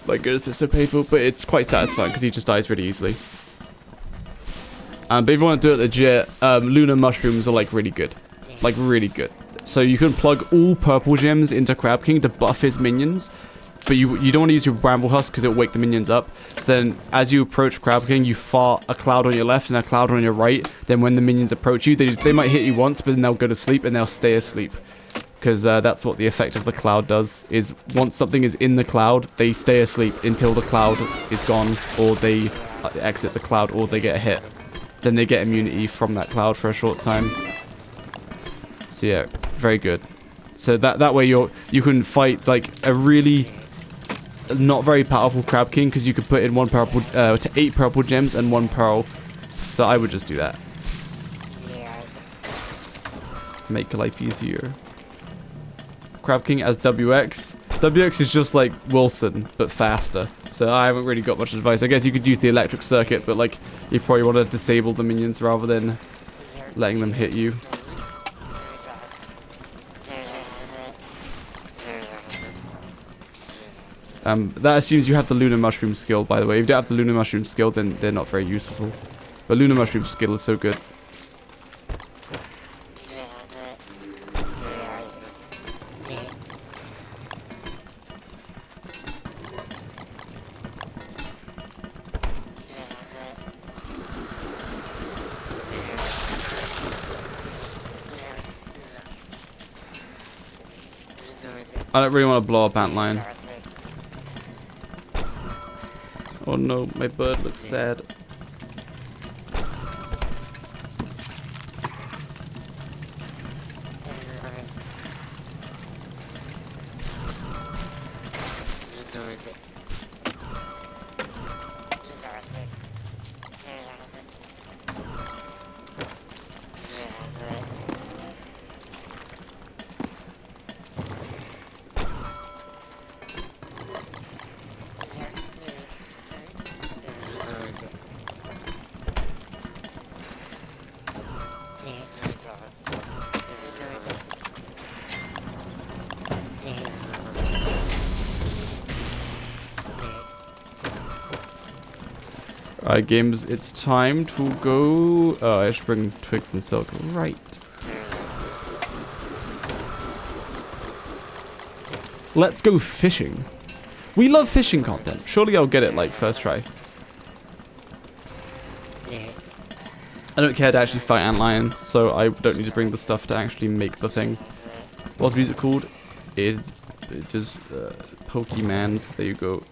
My goodness, it's so painful, but it's quite satisfying because he just dies really easily. But if you want to do it legit, lunar mushrooms are like really good. Like really good. So you can plug all purple gems into Crab King to buff his minions. But you don't want to use your Bramble Husk because it'll wake the minions up. So then as you approach Crab King, you fart a cloud on your left and a cloud on your right. Then when the minions approach you, they might hit you once, but then they'll go to sleep and they'll stay asleep. Because that's what the effect of the cloud does, is once something is in the cloud, they stay asleep until the cloud is gone, or they exit the cloud, or they get hit. Then they get immunity from that cloud for a short time. So yeah, very good. So that way you can fight like a really not very powerful Crab King, because you could put in 8 purple gems and 1 pearl. So I would just do that. Make life easier. Crab King as WX. WX is just like Wilson, but faster. So I haven't really got much advice. I guess you could use the electric circuit, but like you probably want to disable the minions rather than letting them hit you. That assumes you have the Lunar Mushroom skill, by the way. If you don't have the Lunar Mushroom skill, then they're not very useful. But Lunar Mushroom skill is so good. I don't really want to blow up Antlion. Oh no, my bird looks sad. Alright, games, it's time to go. Oh, I should bring Twigs and Silk. Right. Let's go fishing. We love fishing content. Surely I'll get it like first try. I don't care to actually fight Antlion, so I don't need to bring the stuff to actually make the thing. What's the music called? It is Pokemans. There you go.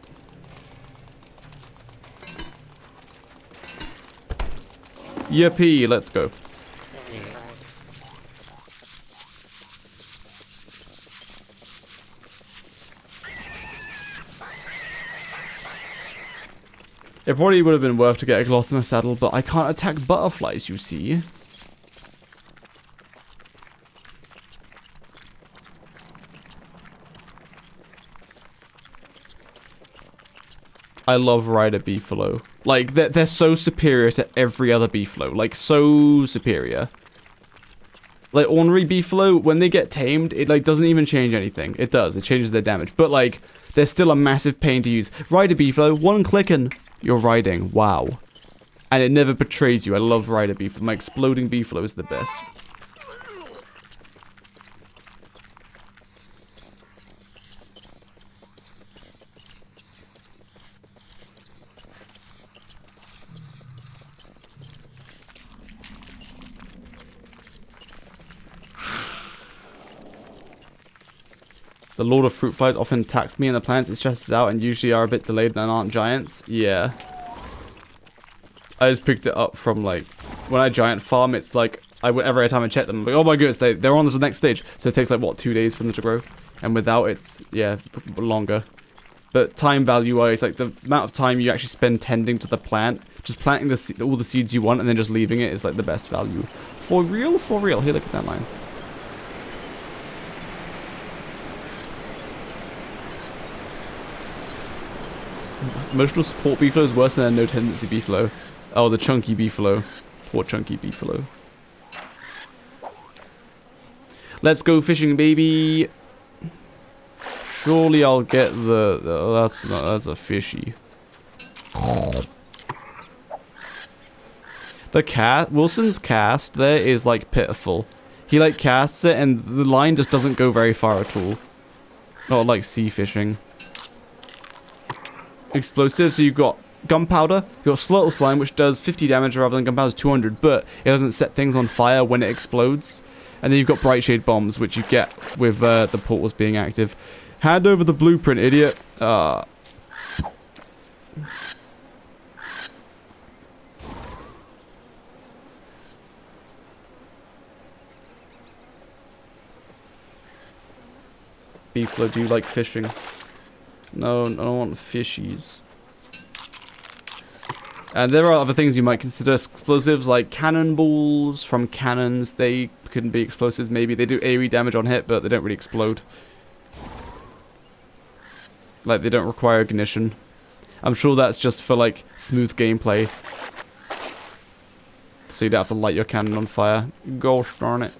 Yippee, let's go. It probably would have been worth to get a Glossamer saddle, but I can't attack butterflies, you see. I love Rider Beefalo. Like, they're so superior to every other Beefalo. Like, so superior. Like, ornery Beefalo, when they get tamed, it, like, doesn't even change anything. It does. It changes their damage. But, like, they're still a massive pain to use. Rider Beefalo, one click and you're riding. Wow. And it never betrays you. I love Rider Beefalo. My exploding Beefalo is the best. The Lord of Fruit Flies often attacks me and the plants it stresses out and usually are a bit delayed and aren't giants. Yeah. I just picked it up from, like, when I giant farm, it's like, every time I check them, I'm like, oh my goodness, they're on to the next stage. So it takes, like, what, 2 days for them to grow? And without, it's, yeah, longer. But time value-wise, like, the amount of time you actually spend tending to the plant, just planting all the seeds you want and then just leaving it is, like, the best value. For real? For real. Here, look at that line. Emotional support Beefalo is worse than a no tendency Beefalo. Oh, the chunky Beefalo. Poor chunky Beefalo. Let's go fishing, baby. Surely I'll get the oh, that's a fishy. The cat Wilson's cast there is like pitiful. He like casts it and the line just doesn't go very far at all. Not like sea fishing. Explosives, so you've got gunpowder, you've got Slurtle Slime, which does 50 damage rather than gunpowder's 200, but it doesn't set things on fire when it explodes. And then you've got Bright Shade Bombs, which you get with the portals being active. Hand over the blueprint, idiot. Beefalo, do you like fishing? No, I don't want fishies. And there are other things you might consider explosives, like cannonballs from cannons. They couldn't be explosives, maybe. They do AoE damage on hit, but they don't really explode. Like, they don't require ignition. I'm sure that's just for, like, smooth gameplay. So you don't have to light your cannon on fire. Gosh darn it.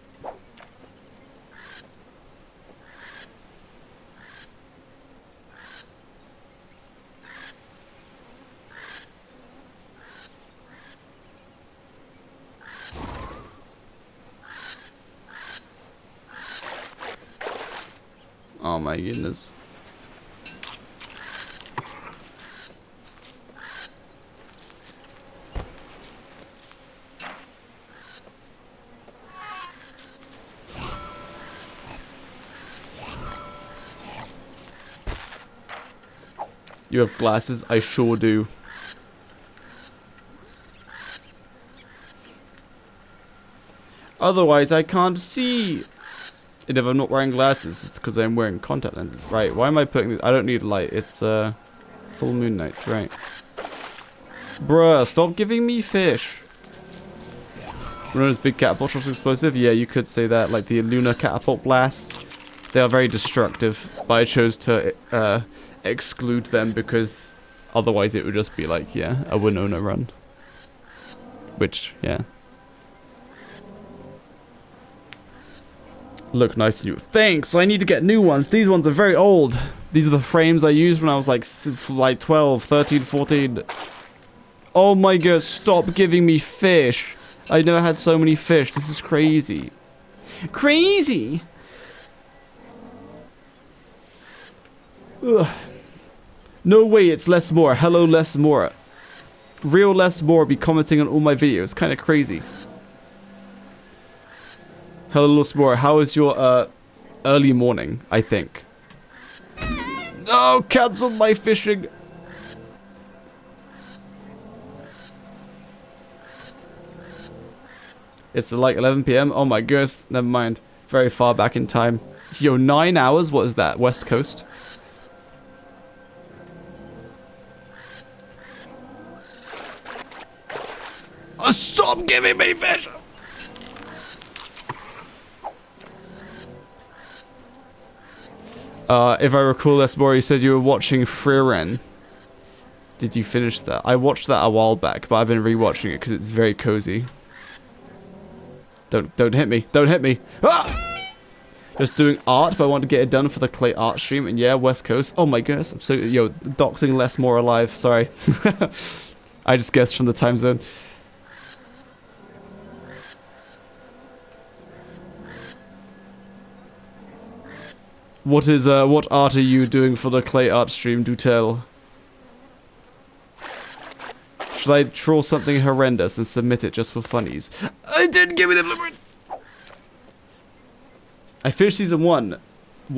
Oh my goodness. You have glasses? I sure do. Otherwise, I can't see. And if I'm not wearing glasses, it's because I'm wearing contact lenses. Right, why am I putting this? I don't need light. It's full moon nights, right. Bruh, stop giving me fish. Luna's big catapult shot's explosive? Yeah, you could say that. Like the Luna catapult blasts. They are very destructive, but I chose to exclude them because otherwise it would just be like, yeah, a Winona run. Which, yeah. Look nice to you. Thanks, I need to get new ones. These ones are very old. These are the frames I used when I was like 12, 13, 14. Oh my god, stop giving me fish. I never had so many fish. This is crazy. Crazy! Ugh. No way, it's Les Moore. Hello, Les Moore. Real Les Moore be commenting on all my videos. Kind of crazy. Hello, Les Moore. How is your early morning, I think? No, cancel my fishing. It's like 11 PM. Oh my goodness. Never mind. Very far back in time. Yo, 9 hours? What is that? West Coast? Oh, stop giving me fish! If I recall, Les Moore, you said you were watching Frieren. Did you finish that? I watched that a while back, but I've been rewatching it because it's very cozy. Don't hit me. Don't hit me. Ah! Just doing art, but I want to get it done for the clay art stream. And yeah, West Coast. Oh my goodness. I'm so, doxing less, more alive. Sorry. I just guessed from the time zone. What art are you doing for the clay art stream? Do tell. Should I draw something horrendous and submit it just for funnies? I didn't give me the blueprint! I finished season 1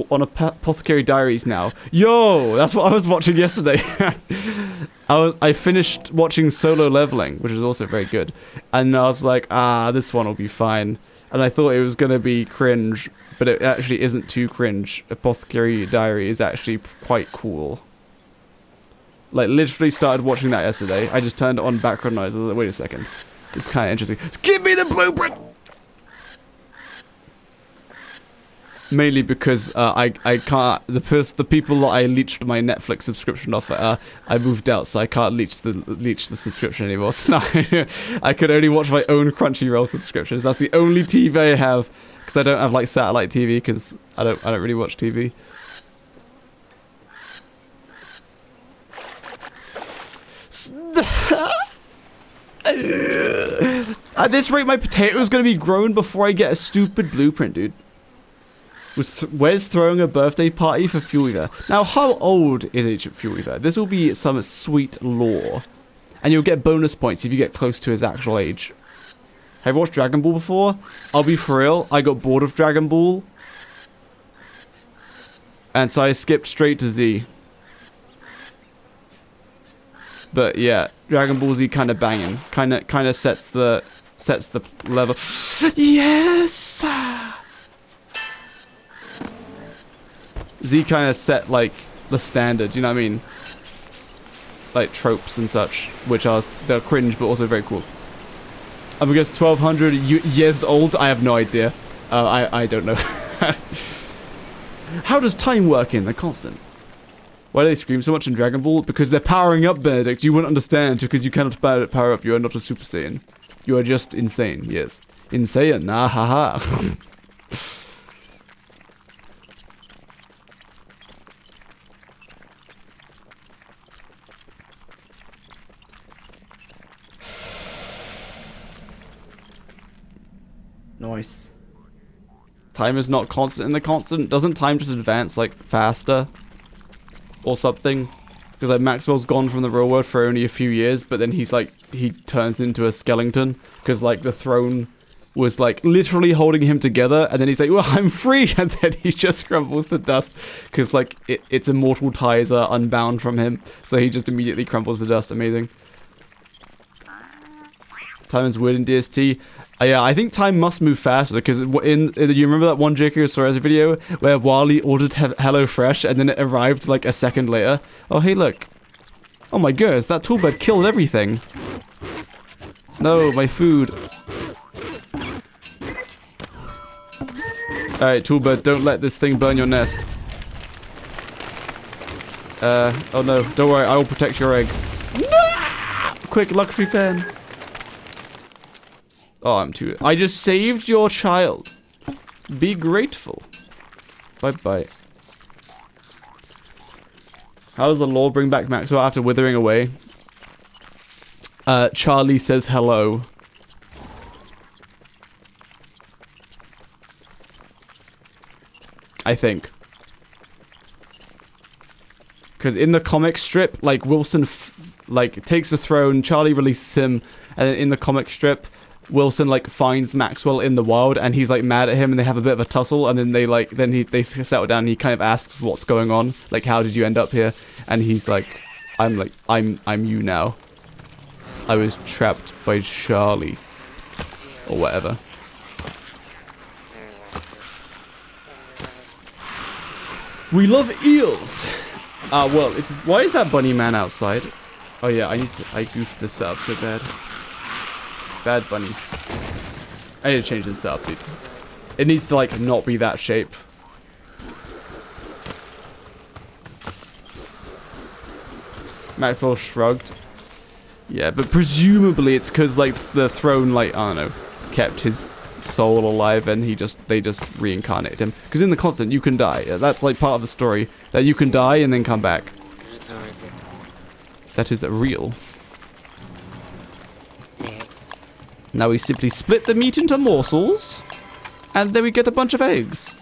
on Apothecary Diaries now. Yo, that's what I was watching yesterday. I finished watching Solo Leveling, which is also very good. And I was like, this one will be fine. And I thought it was going to be cringe, but it actually isn't too cringe. Apothecary Diary is actually quite cool. Like, literally started watching that yesterday. I just turned it on background noise. I was like, wait a second. It's kind of interesting. Give me the blueprint! Mainly because I can't... The people that I leached my Netflix subscription off, I moved out, so I can't leech the subscription anymore. So now I could only watch my own Crunchyroll subscriptions. That's the only TV I have, because I don't have, like, satellite TV, because I don't really watch TV. At this rate, my potato's gonna be grown before I get a stupid blueprint, dude. Where's throwing a birthday party for Fuel Weaver? Now, how old is Ancient Fuel Weaver? This will be some sweet lore. And you'll get bonus points if you get close to his actual age. Have you watched Dragon Ball before? I'll be for real, I got bored of Dragon Ball. And so I skipped straight to Z. But yeah, Dragon Ball Z kind of banging. Kind of sets the level. Yes! Z kind of set, like, the standard, you know what I mean? Like, tropes and such, which they're cringe, but also very cool. I'm gonna guess 1200 years old? I have no idea. I don't know. How does time work in the constant? Why do they scream so much in Dragon Ball? Because they're powering up, Benedict. You wouldn't understand, because you cannot power up. You are not a Super Saiyan. You are just insane, yes. Insane, ah ha ha. Nice. Time is not constant in the constant. Doesn't time just advance, like, faster? Or something? Because, like, Maxwell's gone from the real world for only a few years, but then he's, like, he turns into a skeleton. Because, like, the throne was, like, literally holding him together, and then he's like, well, I'm free! And then he just crumbles to dust. Because, like, its immortal ties are unbound from him. So he just immediately crumbles to dust. Amazing. Time is weird in DST. Yeah, I think time must move faster, because you remember that one JK Suarez video where Wally ordered HelloFresh and then it arrived like a second later? Oh, hey, look. Oh my goodness, that toolbird killed everything. No, my food. Alright, toolbird, don't let this thing burn your nest. Oh no, don't worry, I will protect your egg. No! Quick, luxury fan. Oh, I just saved your child. Be grateful. Bye-bye. How does the lore bring back Maxwell after withering away? Charlie says hello. I think. Because in the comic strip, like, Wilson, takes the throne, Charlie releases him, and then in the comic strip, Wilson, like, finds Maxwell in the wild, and he's, like, mad at him, and they have a bit of a tussle, and then they settle down, and he kind of asks what's going on, like, how did you end up here? And he's like, I'm you now. I was trapped by Charlie. Or whatever. We love eels! Well, why is that bunny man outside? Oh yeah, I goofed this up so bad. Bad bunny. I need to change this up, dude. It needs to, like, not be that shape. Maxwell shrugged. Yeah, but presumably it's because, like, the throne, like, I don't know, kept his soul alive and they just reincarnated him. Because in the Constant, you can die. That's, like, part of the story. That you can die and then come back. That is real. Now we simply split the meat into morsels, and then we get a bunch of eggs.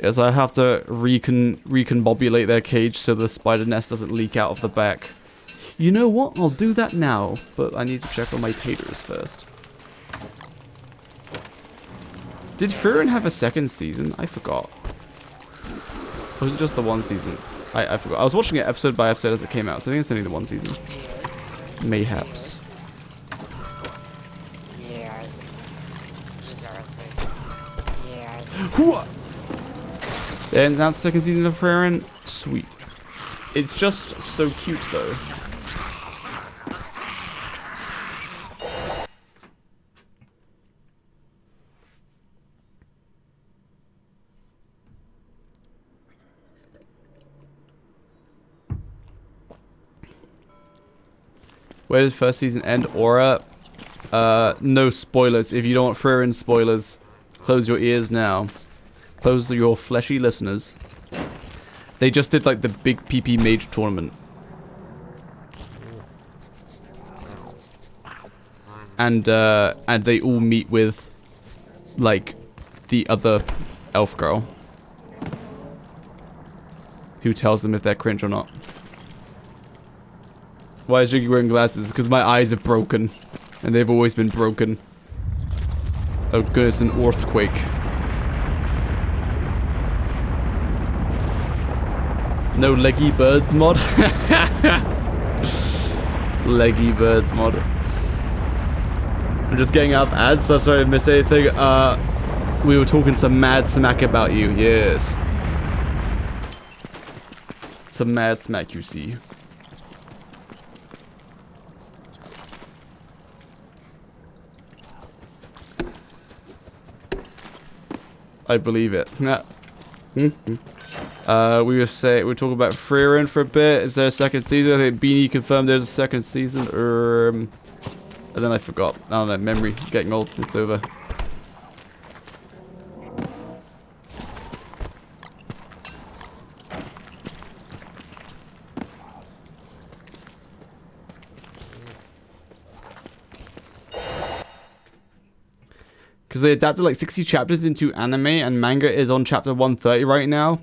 Yes, I have to recombobulate their cage so the spider nest doesn't leak out of the back. You know what? I'll do that now, but I need to check on my taters first. Did Frieren have a second season? I forgot. Or was it just the one season? I forgot. I was watching it episode by episode as it came out, so I think it's only the one season. Mayhaps. They announced the second season of Frieren. Sweet. It's just so cute, though. Where did first season end? Aura? No spoilers. If you don't want Frieren spoilers, close your ears now. Close your fleshy listeners. They just did like the big PP Mage tournament. And they all meet with like the other elf girl. Who tells them if they're cringe or not. Why is Jiggy wearing glasses? Because my eyes are broken. And they've always been broken. Oh goodness, an earthquake. No leggy birds mod? Leggy birds mod. I'm just getting out of ads, so sorry if I missed anything. We were talking some mad smack about you, yes. Some mad smack, you see. I believe it. Nah. We were talking about Frieren for a bit. Is there a second season? I think Beanie confirmed there's a second season. And then I forgot. I don't know. Memory getting old. It's over. Because they adapted like 60 chapters into anime, and manga is on chapter 130 right now.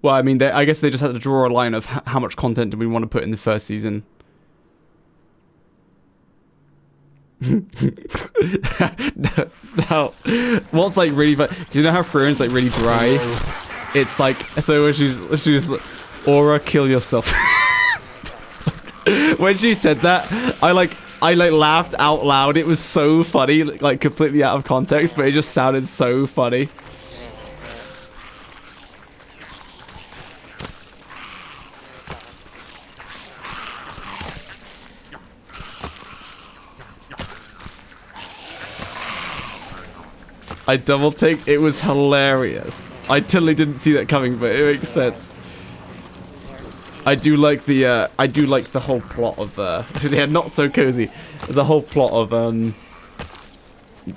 Well, I mean, I guess they just had to draw a line of how much content do we want to put in the first season. No, what's like really fun? You know how Frieren's like really dry? It's like, so when she's like, Aura, kill yourself. When she said that, I laughed out loud. It was so funny, like completely out of context, but it just sounded so funny. I double taked. It was hilarious. I totally didn't see that coming, but it makes sense. I do like the whole plot of yeah, not so cozy. The whole plot of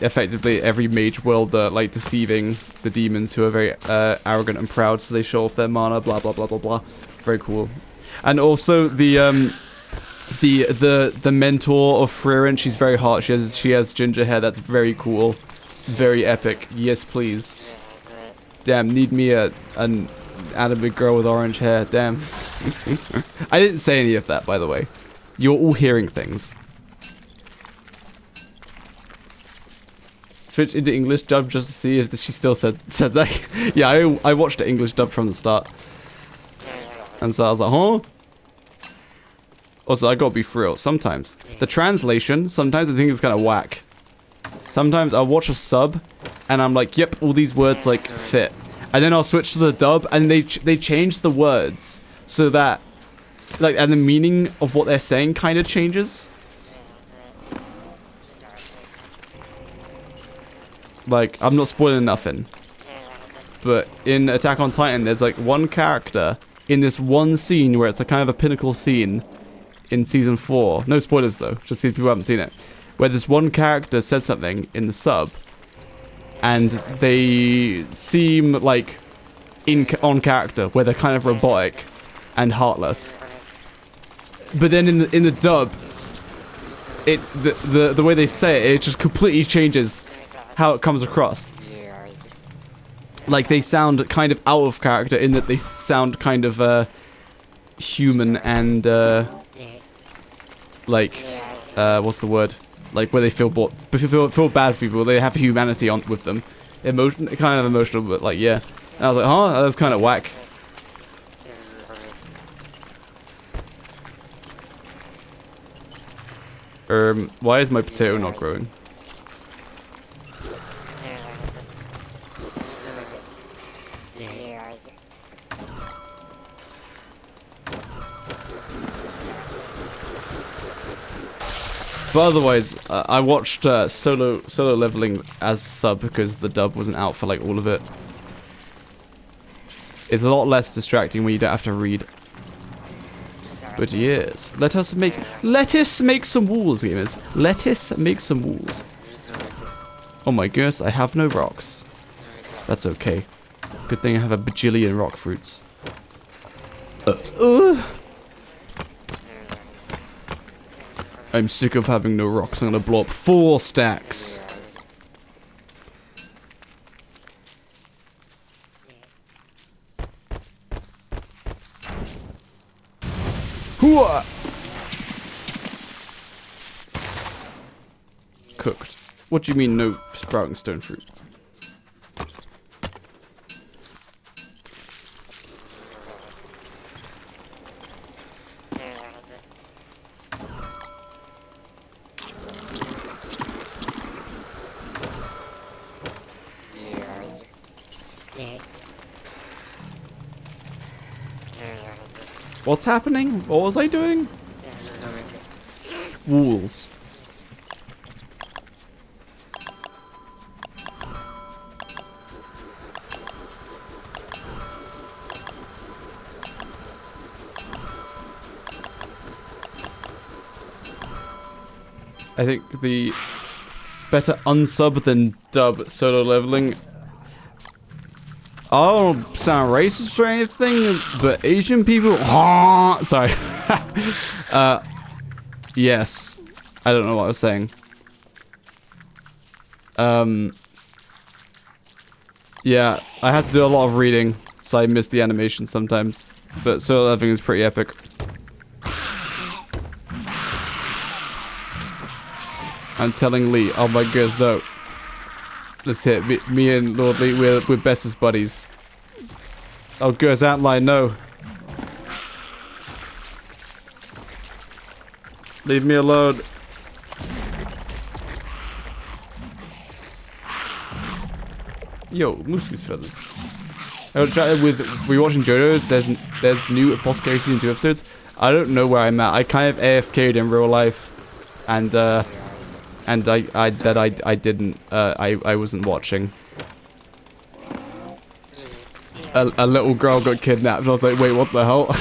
effectively every mage world like deceiving the demons who are very arrogant and proud, so they show off their mana, blah blah blah blah blah. Very cool. And also the mentor of Frieren, she's very hot. She has ginger hair. That's very cool. Very epic. Yes, please. Damn, need me an anime girl with orange hair. Damn. I didn't say any of that, by the way. You're all hearing things. Switch into English dub just to see if she still said that. Yeah, I watched the English dub from the start. And so I was like, huh? Also, I gotta be for real. Sometimes. The translation, sometimes I think it's kind of whack. Sometimes I'll watch a sub, and I'm like, yep, all these words, like, fit. And then I'll switch to the dub, and they change the words so that, like, and the meaning of what they're saying kind of changes. Like, I'm not spoiling nothing. but in Attack on Titan, there's like one character in this one scene where it's a kind of a pinnacle scene in season 4. No spoilers though, just see if people haven't seen it. Where this one character says something in the sub, and they seem like on character, where they're kind of robotic and heartless. But then in the dub, the way they say it just completely changes how it comes across. Like they sound kind of out of character in that they sound kind of human and like what's the word? Like where they feel bad for people. They have humanity on with them, kind of emotional, but like yeah. And I was like, huh, that's kind of whack. Why is my potato not growing? But otherwise, I watched Solo Leveling as sub because the dub wasn't out for like all of it. It's a lot less distracting when you don't have to read. But yes, let us make some walls, gamers. Let us make some walls. Oh my goodness, I have no rocks. That's okay. Good thing I have a bajillion rock fruits. I'm sick of having no rocks. I'm gonna blow up 4 stacks. Hooah! Cooked. What do you mean no sprouting stone fruit? What's happening? What was I doing? Walls. I think the better unsub than dub Solo Leveling. I don't sound racist or anything, but Asian people. Sorry. Yes. I don't know what I was saying. Yeah, I had to do a lot of reading, so I missed the animation sometimes. But Solo Leveling is pretty epic. I'm telling Lee, oh my goodness, no. Let's hit me and Lord Lee, we're bestest buddies. Oh, goodness, Antline, no. Leave me alone. Yo, moose feathers. I was chatting with rewatching JoJo's. There's new Apothecary season 2 episodes. I don't know where I'm at. I kind of AFK'd in real life, and I wasn't watching. A little girl got kidnapped, and I was like, wait, what the hell?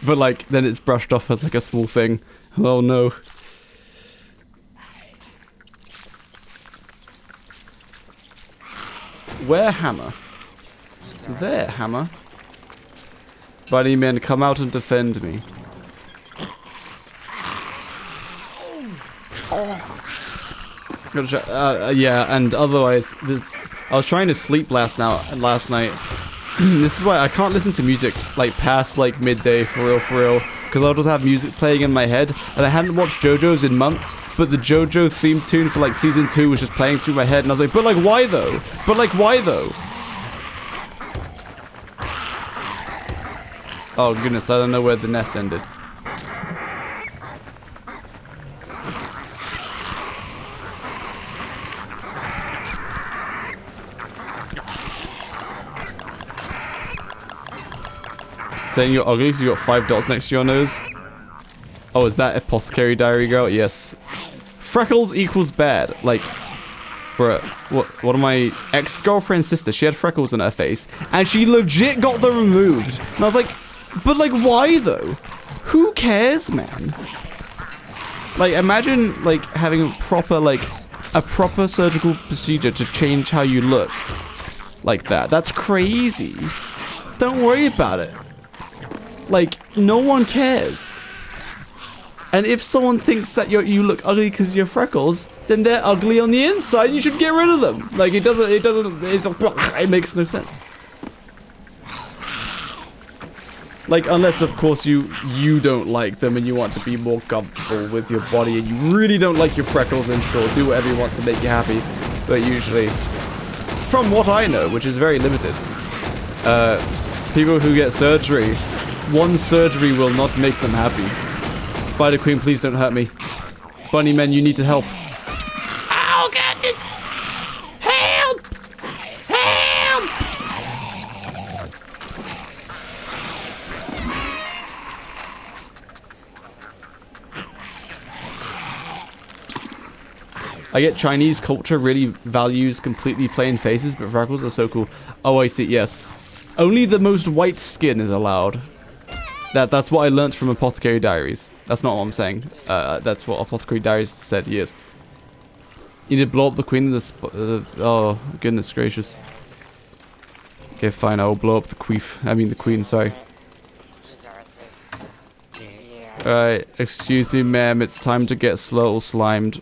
But like, then it's brushed off as like a small thing. Oh no. Where hammer? There, hammer. Bunny men, come out and defend me. Yeah, and otherwise, I was trying to sleep last night. This is why I can't listen to music like past like midday for real, because I'll just have music playing in my head, and I hadn't watched JoJo's in months, but the JoJo theme tune for like season 2 was just playing through my head, and I was like, but like why though? But like why though? Oh goodness, I don't know where the nest ended. Saying you're ugly because you got 5 dots next to your nose. Oh, is that Apothecary Diary girl? Yes. Freckles equals bad. Like, Bruh, what of my ex-girlfriend's sister, she had freckles on her face, and she legit got them removed. And I was like, but like, why though? Who cares, man? Like, imagine like having a proper surgical procedure to change how you look like that. That's crazy. Don't worry about it. Like, no one cares. And if someone thinks that you look ugly because of your freckles, then they're ugly on the inside. You should get rid of them. Like, it makes no sense. Like, unless of course you don't like them and you want to be more comfortable with your body and you really don't like your freckles, then sure, do whatever you want to make you happy. But usually, from what I know, which is very limited, people who get surgery, one surgery will not make them happy. Spider Queen, please don't hurt me. Bunny men, you need to help. Oh goodness! Help! Help! I get Chinese culture really values completely plain faces, but freckles are so cool. Oh, I see, yes. Only the most white skin is allowed. That's what I learnt from Apothecary Diaries. That's not what I'm saying. That's what Apothecary Diaries said, yes. You need to blow up the queen of the oh, goodness gracious. Okay, fine, I will blow up the queef. I mean the queen, sorry. Alright, excuse me, ma'am. It's time to get slow slimed.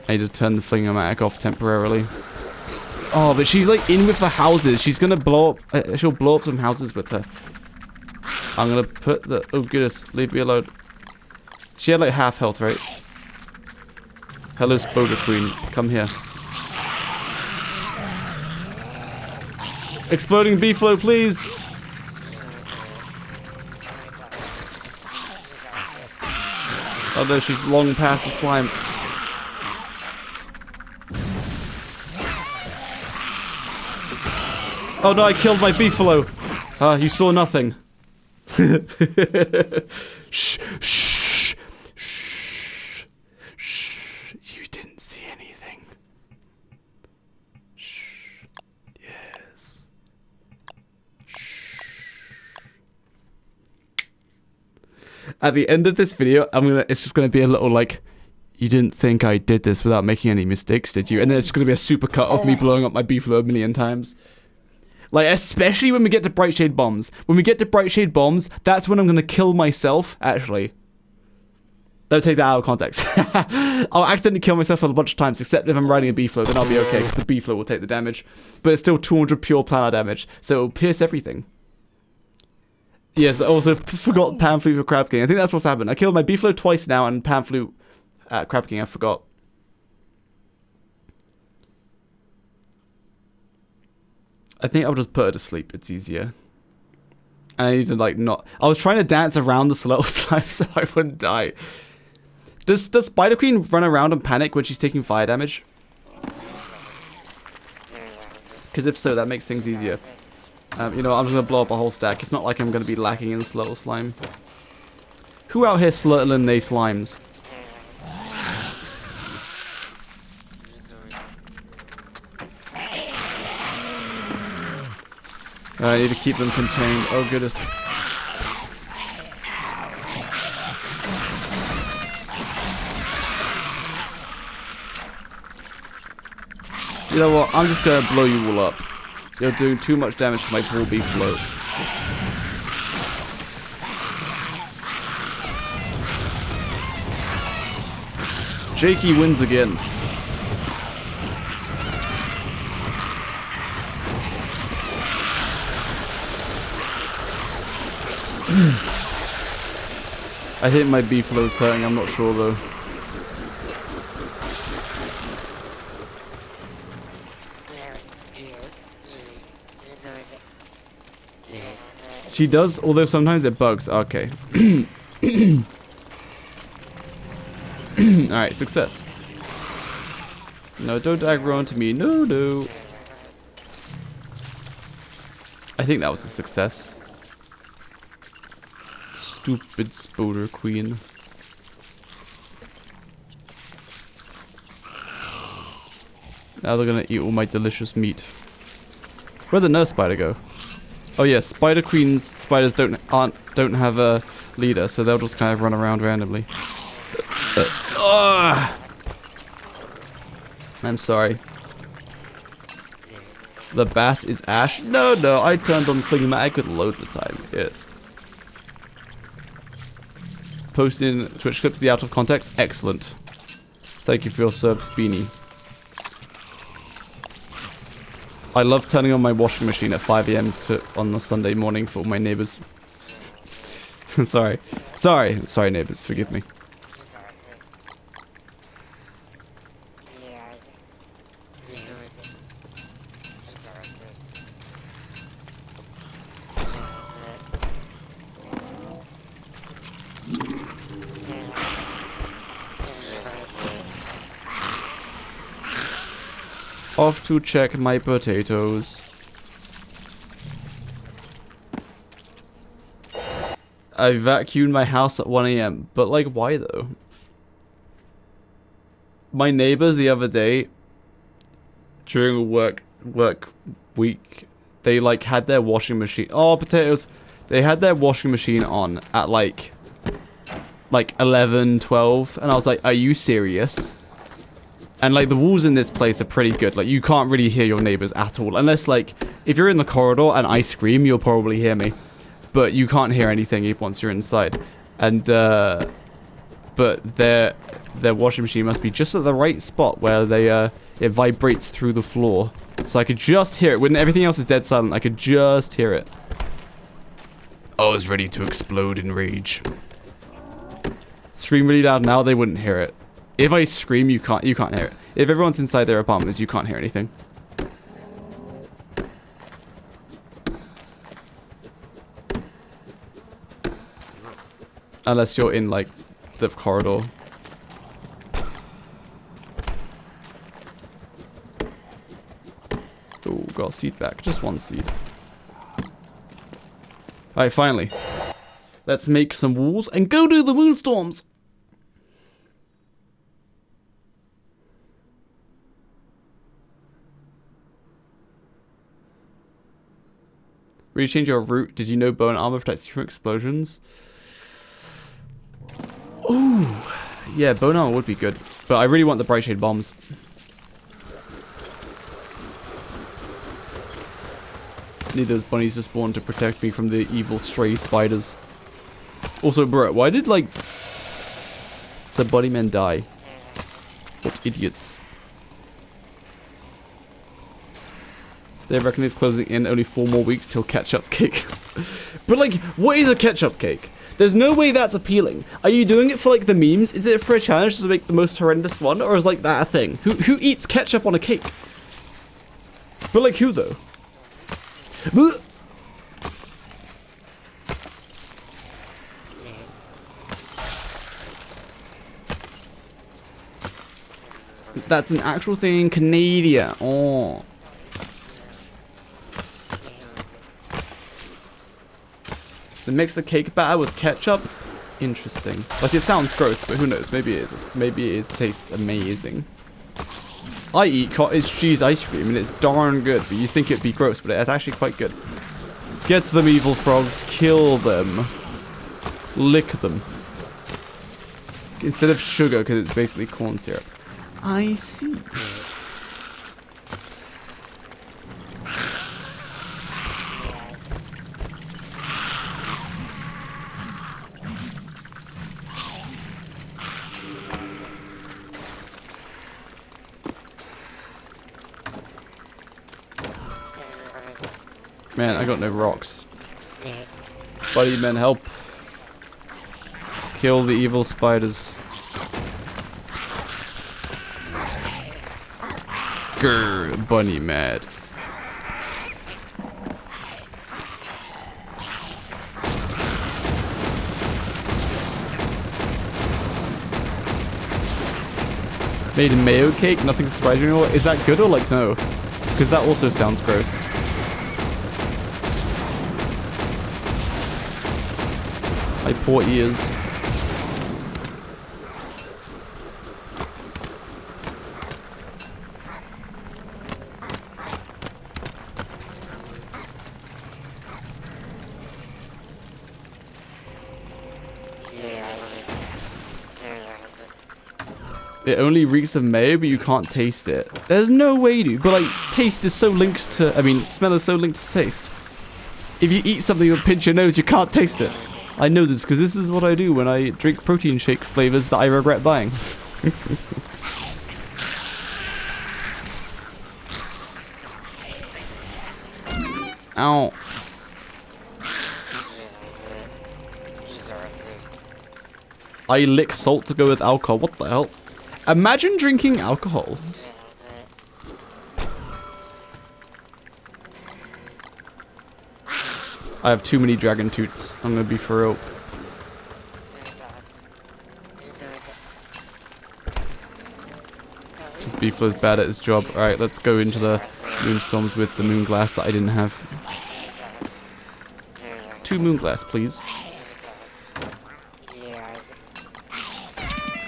I need to turn the Fling-O-Matic off temporarily. Oh, but she's like in with the houses. She's gonna blow up. She'll blow up some houses with her. I'm gonna put the. Oh goodness, leave me alone. She had like half health, right? Hello, Spider Queen. Come here. Exploding B-flow, please. Oh no, she's long past the slime. Oh no, I killed my beefalo. You saw nothing. Shh, shh, shh, shh. You didn't see anything. Shh. Yes. Shh. At the end of this video, it's just gonna be a little like, you didn't think I did this without making any mistakes, did you? And then it's gonna be a super cut of me blowing up my beefalo a million times. Like, especially when we get to Bright Shade Bombs. When we get to Bright Shade Bombs, that's when I'm gonna kill myself, actually. Don't take that out of context. I'll accidentally kill myself a bunch of times, except if I'm riding a B-flow, then I'll be okay, because the B-flow will take the damage. But it's still 200 pure planar damage, so it'll pierce everything. Yes, I also forgot Panflu for Crab King. I think that's what's happened. I killed my B-flow twice now, and Panflu at Crab King, I forgot. I think I'll just put her to sleep. It's easier. And I need to, like, not... I was trying to dance around the slow slime so I wouldn't die. Does Spider Queen run around and panic when she's taking fire damage? Because if so, that makes things easier. You know, I'm just going to blow up a whole stack. It's not like I'm going to be lacking in slow slime. Who out here slurtling they slimes? I need to keep them contained. Oh, goodness. You know what? I'm just going to blow you all up. You're doing too much damage to my poor beef float. Jakey wins again. I think my beefalo's hurting, I'm not sure though. She does, although sometimes it bugs. Okay. Alright, success. No, don't aggro onto me. No, no. I think that was a success. Stupid Spider Queen. Now they're gonna eat all my delicious meat. Where'd the nurse spider go? Oh yeah, Spider Queen's spiders don't have a leader, so they'll just kind of run around randomly. I'm sorry. The bass is Ash? No, I turned on Thingamatic with loads of time. Yes. Posting Twitch clips of the out of context? Excellent. Thank you for your service, Beanie. I love turning on my washing machine at 5 AM on a Sunday morning for my neighbors. Sorry neighbors, forgive me. Off to check my potatoes. I vacuumed my house at 1 AM. But like, why though? My neighbors the other day, during a work week, they like had their washing machine. Oh, potatoes. They had their washing machine on at like 11, 12. And I was like, are you serious? And like the walls in this place are pretty good. Like you can't really hear your neighbors at all. Unless like, if you're in the corridor and I scream, you'll probably hear me. But you can't hear anything once you're inside. And, but their washing machine must be just at the right spot where they, it vibrates through the floor. So I could just hear it. When everything else is dead silent, I could just hear it. I was ready to explode in rage. Scream really loud now, they wouldn't hear it. If I scream, you can't hear it. If everyone's inside their apartments, you can't hear anything. Unless you're in, like, the corridor. Oh, got a seed back. Just one seed. Alright, finally. Let's make some walls and go do the moonstorms! Really change your route. Did you know bone armor protects you from explosions? Ooh. Yeah, bone armor would be good. But I really want the bright shade bombs. Need those bunnies to spawn to protect me from the evil stray spiders. Also, bro, why did, like, the bunny men die? What idiots. They reckon it's closing in only 4 more weeks till ketchup cake. But like, what is a ketchup cake? There's no way that's appealing. Are you doing it for like the memes? Is it for a challenge to make the most horrendous one? Or is like that a thing? Who eats ketchup on a cake? But like who though? That's an actual thing in Canada. Oh. They mix the cake batter with ketchup? Interesting. Like, it sounds gross, but who knows? Maybe it is. Maybe it is, tastes amazing. I eat cottage cheese ice cream, and it's darn good, but you think it'd be gross, but it's actually quite good. Get them, evil frogs. Kill them. Lick them. Instead of sugar, because it's basically corn syrup. I see. Man, I got no rocks. Buddy men, help. Kill the evil spiders. Grr, bunny mad. Made a mayo cake, nothing surprising. Is that good or like no? Because that also sounds gross. My poor ears. It only reeks of mayo, but you can't taste it. There's no way, dude. But like, taste is so linked to, I mean, smell is so linked to taste. If you eat something with pinch your nose, you can't taste it. I know this because this is what I do when I drink protein shake flavors that I regret buying. Ow. I lick salt to go with alcohol. What the hell? Imagine drinking alcohol. I have too many dragon toots. I'm gonna be for real. This beefler is bad at his job. Alright, let's go into the moonstorms with the moon glass that I didn't have. 2 moon glass, please.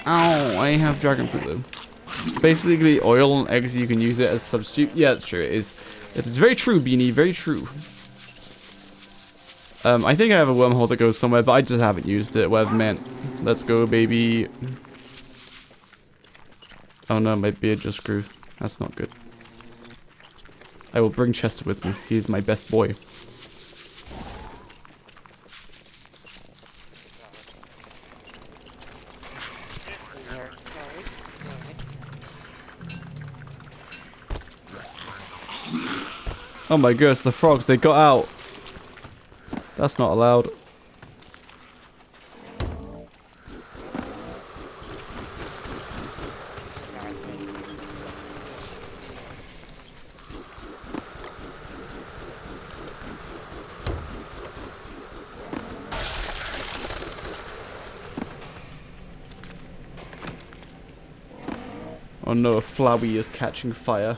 Ow, I have dragon fruit though. Basically, oil and eggs, you can use it as substitute. Yeah, that's true. It is very true, Beanie. Very true. I think I have a wormhole that goes somewhere, but I just haven't used it. Whatever, man. Let's go, baby. Oh no, my beard just grew. That's not good. I will bring Chester with me. He is my best boy. Oh my goodness, the frogs, they got out. That's not allowed. Oh no, a flowey is catching fire.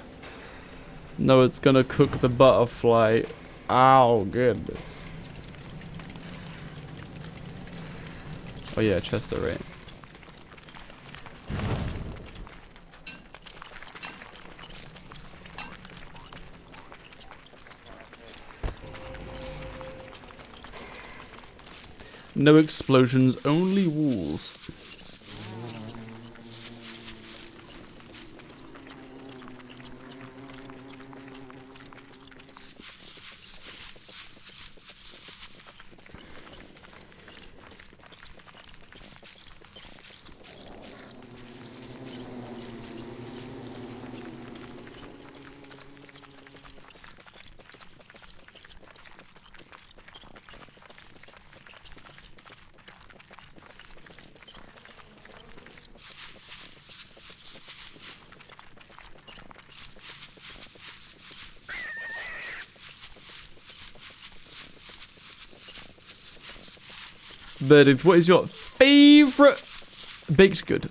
No, it's gonna cook the butterfly. Ow, goodness. Oh yeah, Chester, right. No explosions, only walls. Burdens, what is your favourite baked good?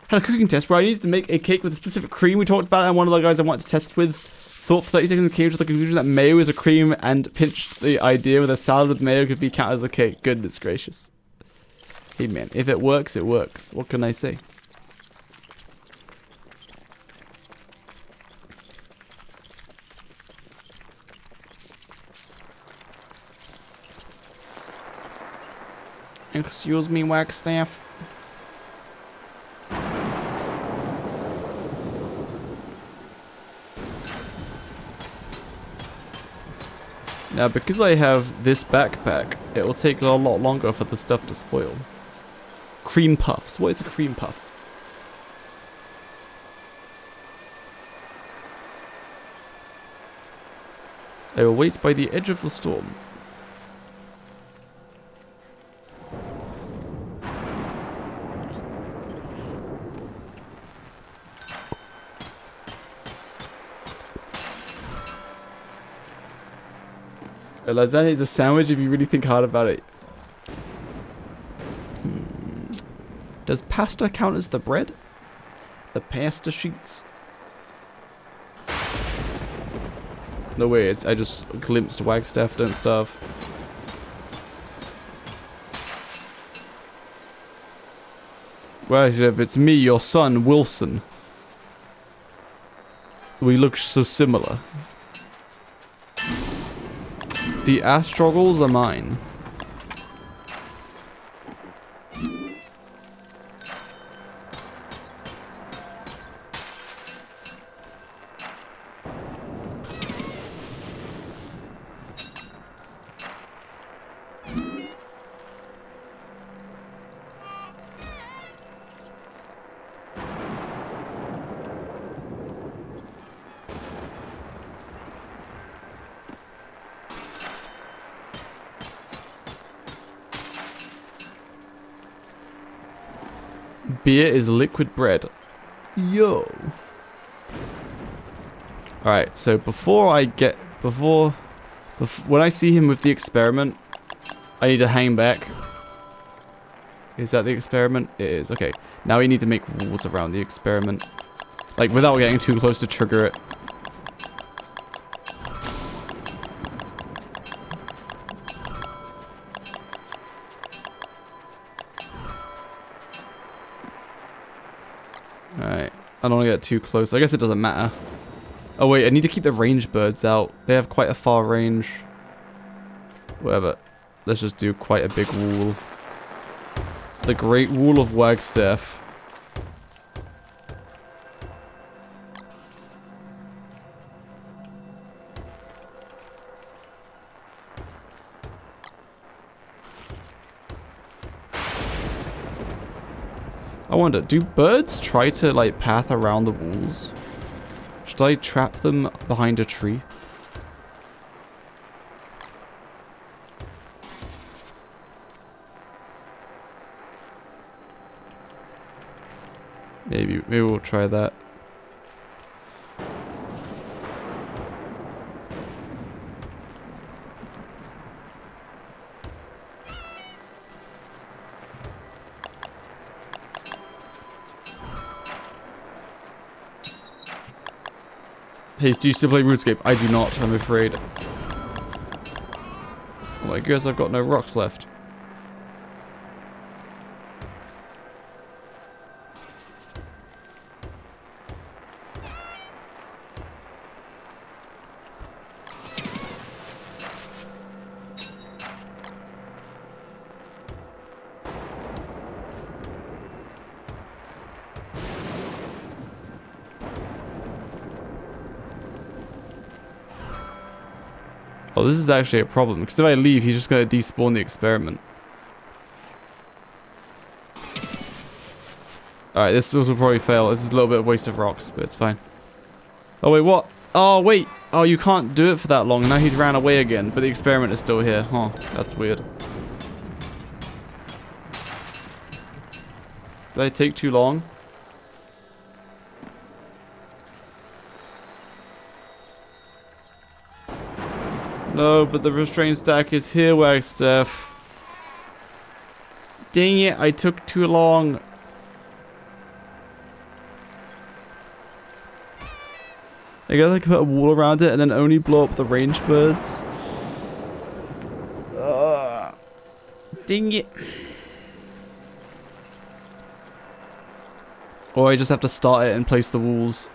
Had a cooking test where I needed to make a cake with a specific cream we talked about, and one of the guys I wanted to test with thought for 30 seconds and came to the conclusion that mayo is a cream and pinched the idea with a salad with mayo could be counted as a cake. Goodness gracious. Hey man, if it works, it works. What can I say? Excuse me, Wagstaff. Now, because I have this backpack, it will take a lot longer for the stuff to spoil. Cream puffs. What is a cream puff? I will wait by the edge of the storm. A lasagna is a sandwich if you really think hard about it. Does pasta count as the bread? The pasta sheets? No way, I just glimpsed Wagstaff, don't starve. Well, it's me, your son, Wilson. We look so similar. The Astrogals are mine. Beer is liquid bread. Yo. Alright, so when I see him with the experiment, I need to hang back. Is that the experiment? It is. Okay. Now we need to make walls around the experiment. Like, without getting too close to trigger it. Alright. I don't want to get too close. I guess it doesn't matter. Oh wait, I need to keep the range birds out. They have quite a far range. Whatever. Let's just do quite a big wall. The Great Wall of Wagstaff. I wonder, do birds try to like path around the walls? Should I trap them behind a tree? Maybe we'll try that. Hey, do you still play RuneScape? I do not, I'm afraid. Well, I guess I've got no rocks left. Oh, this is actually a problem, because if I leave, he's just going to despawn the experiment. Alright, this will probably fail. This is a little bit of waste of rocks, but it's fine. Oh, wait, what? Oh, wait. Oh, you can't do it for that long. Now he's ran away again, but the experiment is still here. Huh, that's weird. Did I take too long? No, but the restraint stack is here, Wagstaff. Dang it, I took too long. I guess I could put a wall around it and then only blow up the range birds. Dang it. Or I just have to start it and place the walls.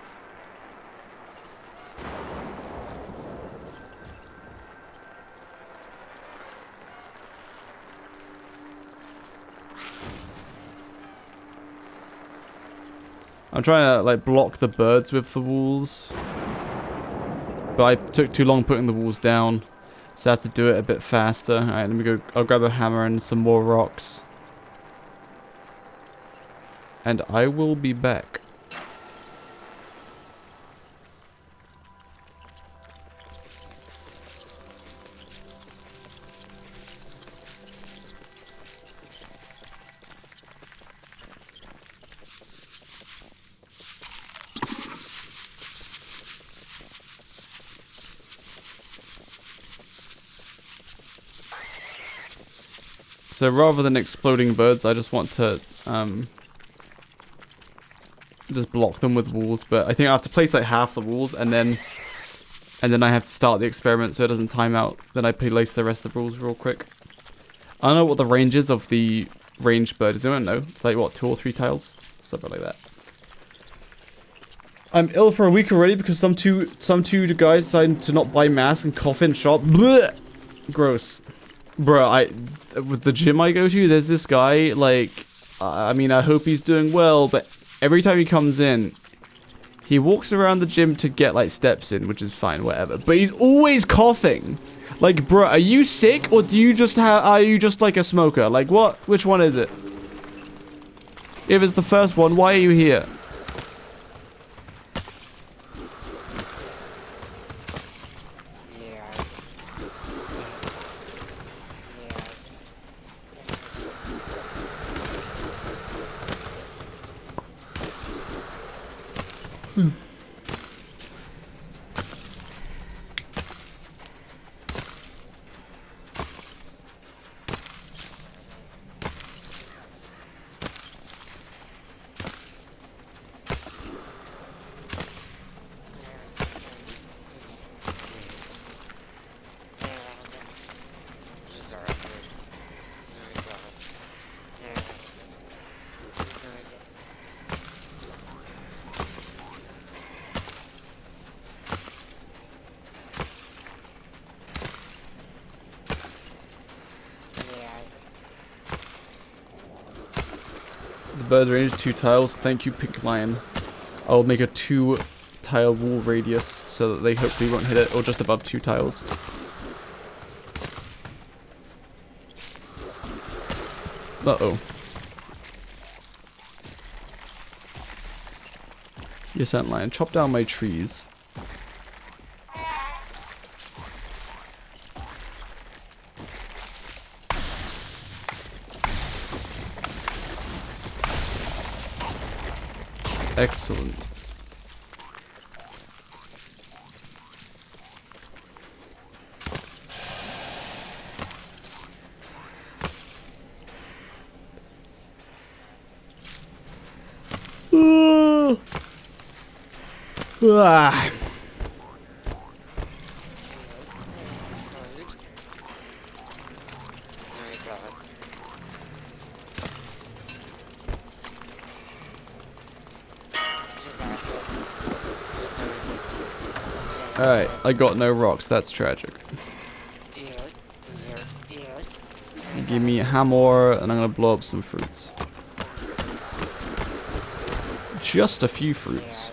I'm trying to like block the birds with the walls. But I took too long putting the walls down. So I have to do it a bit faster. Alright, let me go. I'll grab a hammer and some more rocks. And I will be back. So rather than exploding birds, I just want to just block them with walls. But I think I have to place like half the walls, and then I have to start the experiment so it doesn't time out. Then I place the rest of the walls real quick. I don't know what the range is of the ranged birds. I don't know. It's like, what, 2 or 3 tiles? Something like that. I'm ill for a week already because some two guys decided to not buy masks and cough in shop. Blech! Gross. Bro, with the gym I go to, there's this guy, like, I mean, I hope he's doing well, but every time he comes in, he walks around the gym to get, like, steps in, which is fine, whatever. But he's always coughing. Like, bro, are you sick, or do you just are you just, like, a smoker? Like, what? Which one is it? If it's the first one, why are you here? The birds range 2 tiles. Thank you, Pink Lion. I'll make a 2-tile wall radius so that they hopefully won't hit it, or just above 2 tiles. Uh-oh. Yes, Antlion, chop down my trees. Excellent. Ah. Alright, I got no rocks, that's tragic. Give me a hammer, and I'm gonna blow up some fruits. Just a few fruits.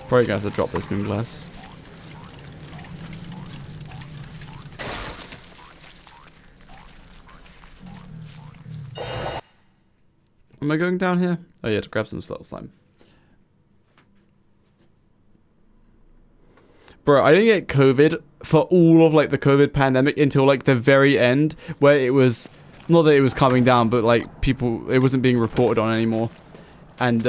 Probably gonna have to drop this moon glass. Am I going down here? Oh yeah, to grab some slime. Bro, I didn't get COVID for all of like the COVID pandemic until like the very end, where it was, not that it was coming down, but like it wasn't being reported on anymore. And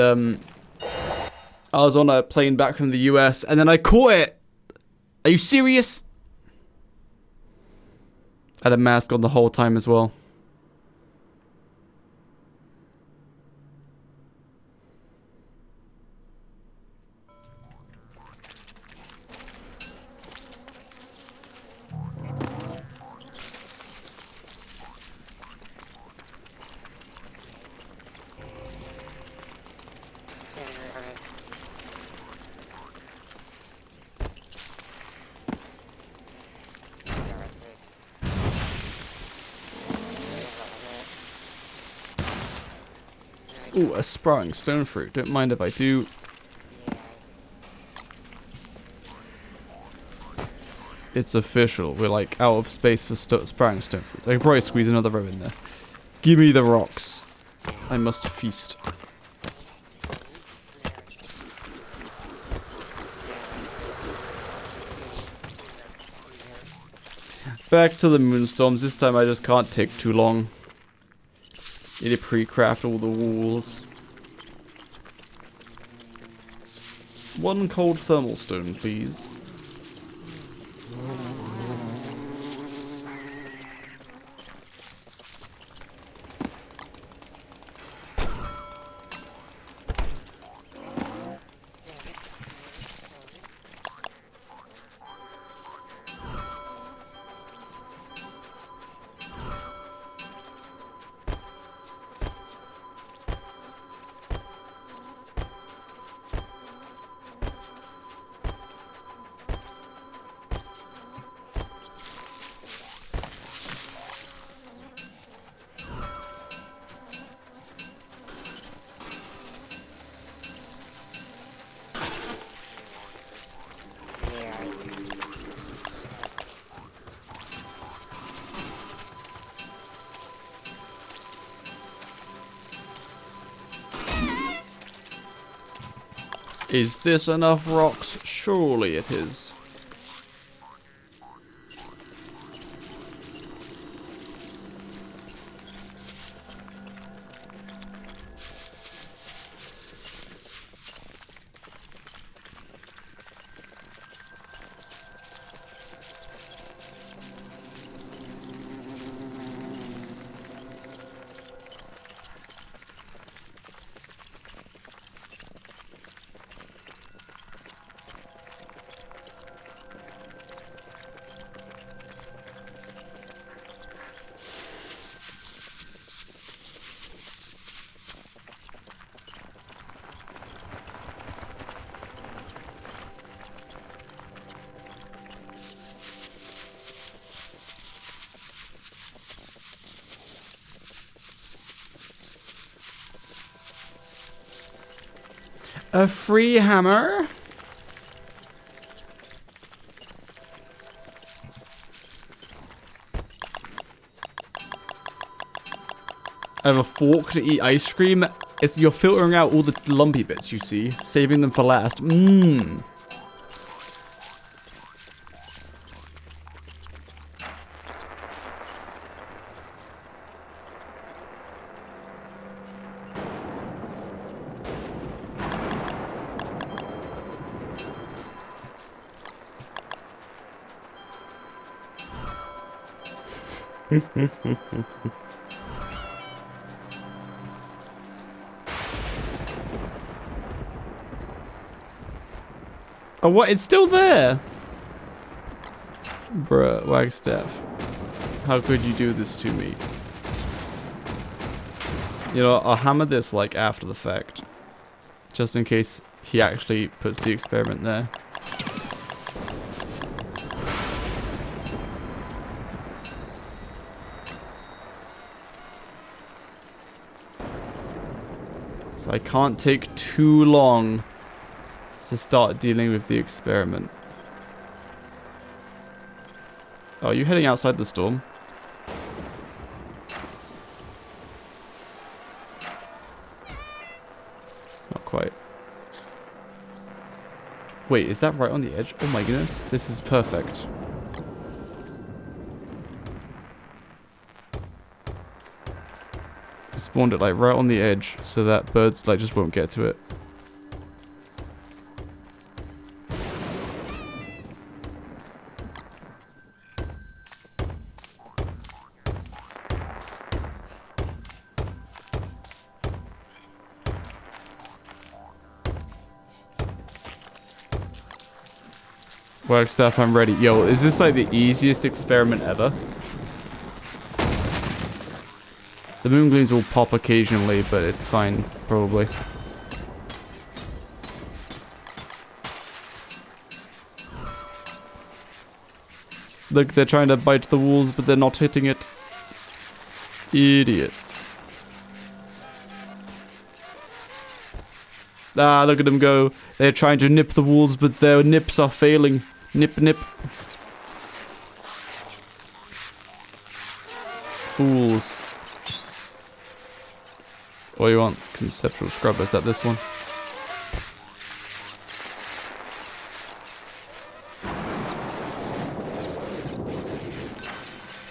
I was on a plane back from the US, and then I caught it. Are you serious? I had a mask on the whole time as well. Ooh, a sprouting stone fruit. Don't mind if I do. It's official. We're like out of space for sprouting stone fruits. I can probably squeeze another row in there. Give me the rocks. I must feast. Back to the moonstorms. This time I just can't take too long. Need to pre-craft all the walls. 1 cold thermal stone, please. Is this enough rocks? Surely it is. A free hammer? I have a fork to eat ice cream. You're filtering out all the lumpy bits, you see. Saving them for last. Mmm. Oh, what? It's still there! Bruh, Wagstaff. How could you do this to me? You know, I'll hammer this, like, after the fact. Just in case he actually puts the experiment there. So I can't take too long to start dealing with the experiment. Oh, are you heading outside the storm? Not quite. Wait, is that right on the edge? Oh my goodness, this is perfect. I spawned it like right on the edge so that birds like just won't get to it. Wagstaff, I'm ready. Yo, is this like the easiest experiment ever? The moon gleams will pop occasionally, but it's fine, probably. Look, they're trying to bite the walls, but they're not hitting it. Idiots. Ah, look at them go. They're trying to nip the walls, but their nips are failing. Nip, nip. Fools. What do you want? Conceptual scrubber. Is that this one?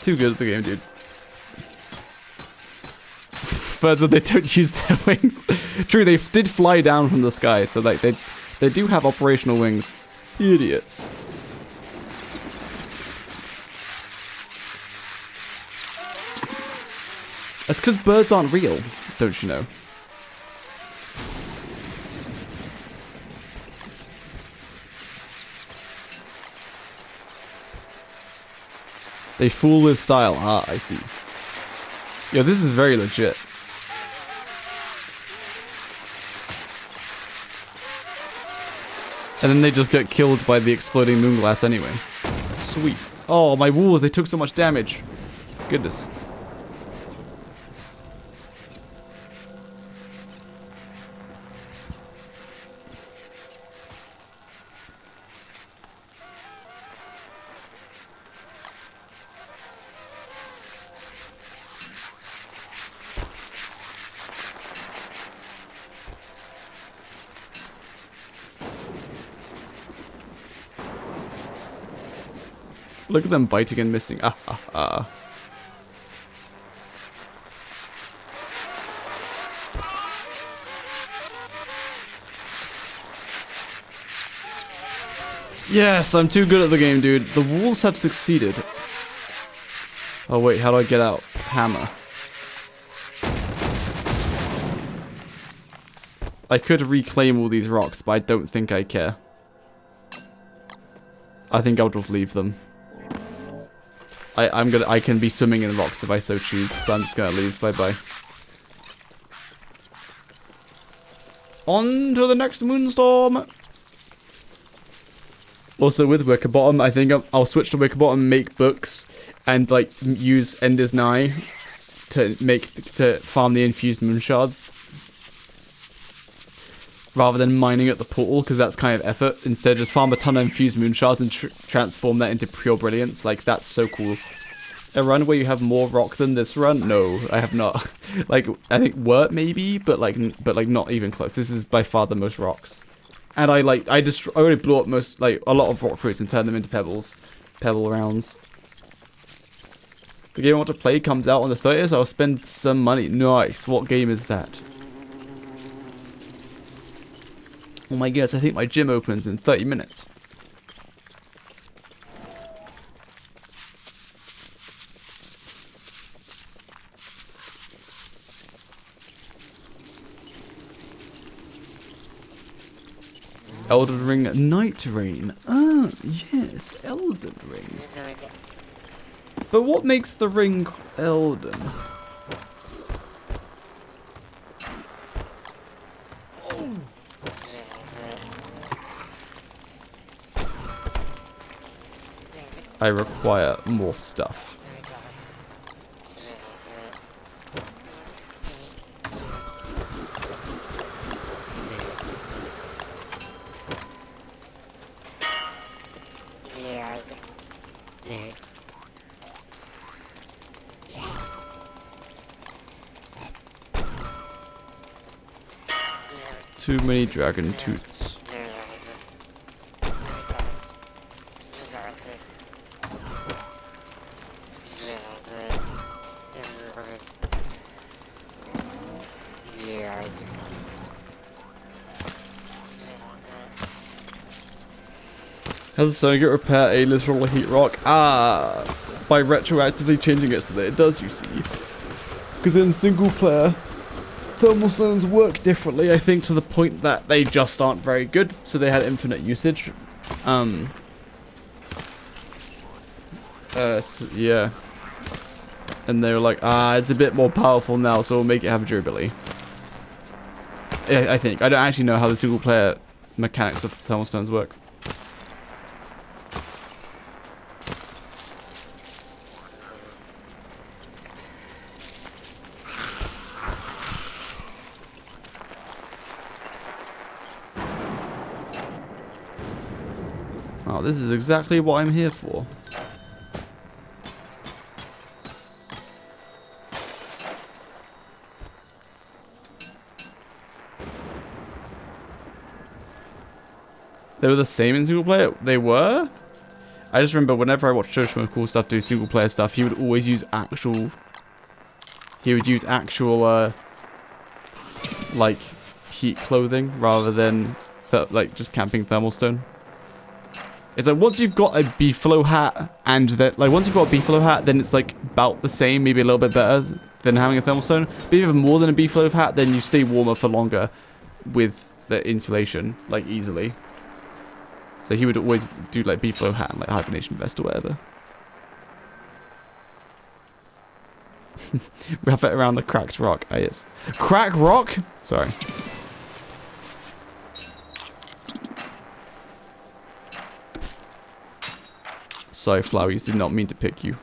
Too good at the game, dude. Birds, they don't use their wings. True, they did fly down from the sky, so like they do have operational wings. Idiots. That's because birds aren't real, don't you know? They fool with style. Ah, I see. Yo, this is very legit. And then they just get killed by the exploding moonglass anyway. Sweet. Oh, my walls, they took so much damage. Goodness. Look at them biting and missing. Ah, ah, ah. Yes, I'm too good at the game, dude. The wolves have succeeded. Oh wait, how do I get out? Hammer. I could reclaim all these rocks, but I don't think I care. I think I'll just leave them. I can be swimming in rocks if I so choose, so I'm just gonna leave. Bye bye. On to the next moonstorm. Also with Wickerbottom, I think I'll switch to Wickerbottom, make books, and like use Ender's Nye to farm the infused moon shards, rather than mining at the portal, because that's kind of effort. Instead, just farm a ton of infused moon shards and transform that into pure brilliance. Like, that's so cool. A run where you have more rock than this run? No, I have not. Like, I think Wurt maybe, but like not even close. This is by far the most rocks. And I already blew up a lot of rock fruits and turned them into pebble rounds. The game I want to play comes out on the 30th, so I'll spend some money. Nice. What game is that? Oh my goodness, I think my gym opens in 30 minutes. Elden Ring Night Rain. Ah, yes, Elden Ring. But what makes the ring Elden? I require more stuff. Too many dragon toots. Has the Sonic repair a literal heat rock? Ah, by retroactively changing it so that it does, you see. Because in single player, thermal stones work differently, I think, to the point that they just aren't very good, so they had infinite usage. Yeah. And they were like, it's a bit more powerful now, so we'll make it have durability. I think. I don't actually know how the single player mechanics of thermal stones work. Oh, this is exactly what I'm here for. They were the same in single player? They were? I just remember whenever I watched Joshua Cool Stuff do single player stuff, he would always use actual... He would use actual, like, heat clothing rather than, like, just camping thermal stone. It's like once you've got a beefalo hat and that, like once you've got a beefalo hat, then it's like about the same, maybe a little bit better than having a thermal stone. But if you have more than a beef loaf hat, then you stay warmer for longer with the insulation, like easily. So he would always do like beef loaf hat and like hibernation vest or whatever. Wrap it around the cracked rock. Ah, yes. Crack rock? Sorry. Sorry, Flowers, did not mean to pick you.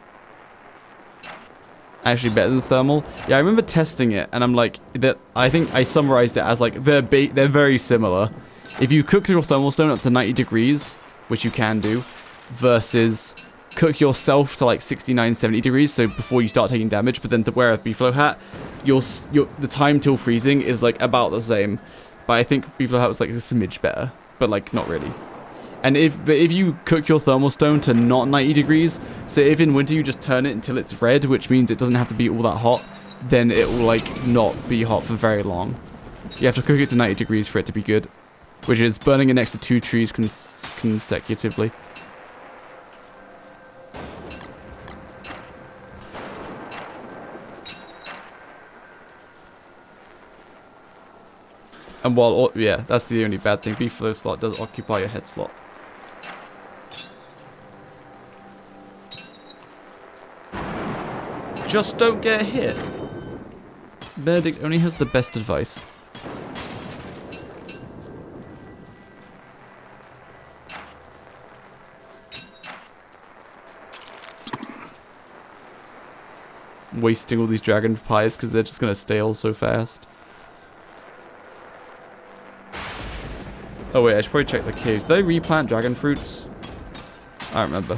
Actually better than thermal. Yeah, I remember testing it, and I'm like, that. I think I summarized it as like they're very similar. If you cook your thermal stone up to 90 degrees, which you can do, versus cook yourself to like 69, 70 degrees, so before you start taking damage, but then to wear a beefalo hat, the time till freezing is like about the same. But I think beefalo hat was like a smidge better, but like not really. And if you cook your thermal stone to not 90 degrees, so if in winter you just turn it until it's red, which means it doesn't have to be all that hot, then it will like not be hot for very long. You have to cook it to 90 degrees for it to be good, which is burning it next to 2 trees consecutively. And while, yeah, that's the only bad thing. Beefalo slot does occupy your head slot. Just don't get hit. Benedict only has the best advice. Wasting all these dragon pies because they're just going to stale so fast. Oh wait, I should probably check the caves. Did I replant dragon fruits? I don't remember.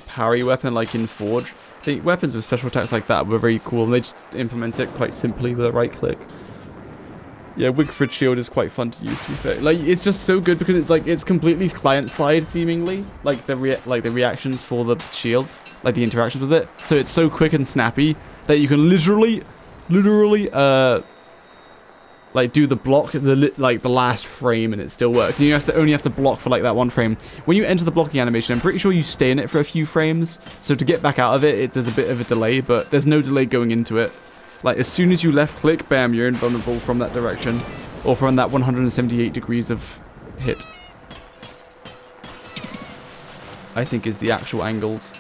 Parry weapon like in Forge. I think weapons with special attacks like that were very cool, and they just implement it quite simply with a right click. Yeah, Wigfrid shield is quite fun to use, to be fair. Like, it's just so good because it's like it's completely client side seemingly, like the reactions for the shield, like the interactions with it. So it's so quick and snappy that you can literally like do the block the last frame and it still works. And you only have to block for like that one frame. When you enter the blocking animation, I'm pretty sure you stay in it for a few frames. So to get back out of it, there's a bit of a delay, but there's no delay going into it. Like as soon as you left click, bam, you're invulnerable from that direction, or from that 178 degrees of hit. I think is the actual angles.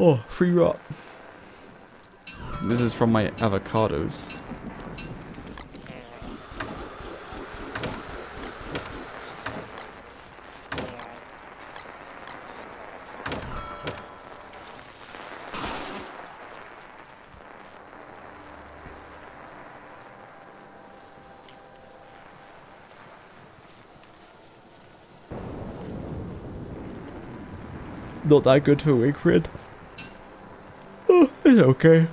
Oh, free rot. This is from my avocados. Not that good for Wigfrid. Oh, it's okay.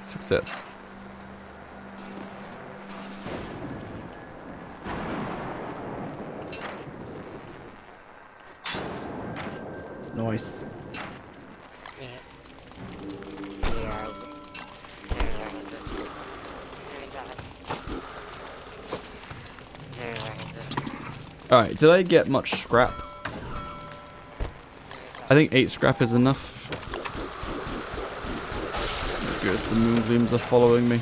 Success. Nice. Alright, did I get much scrap? I think 8 scrap is enough. Because the moonblooms are following me.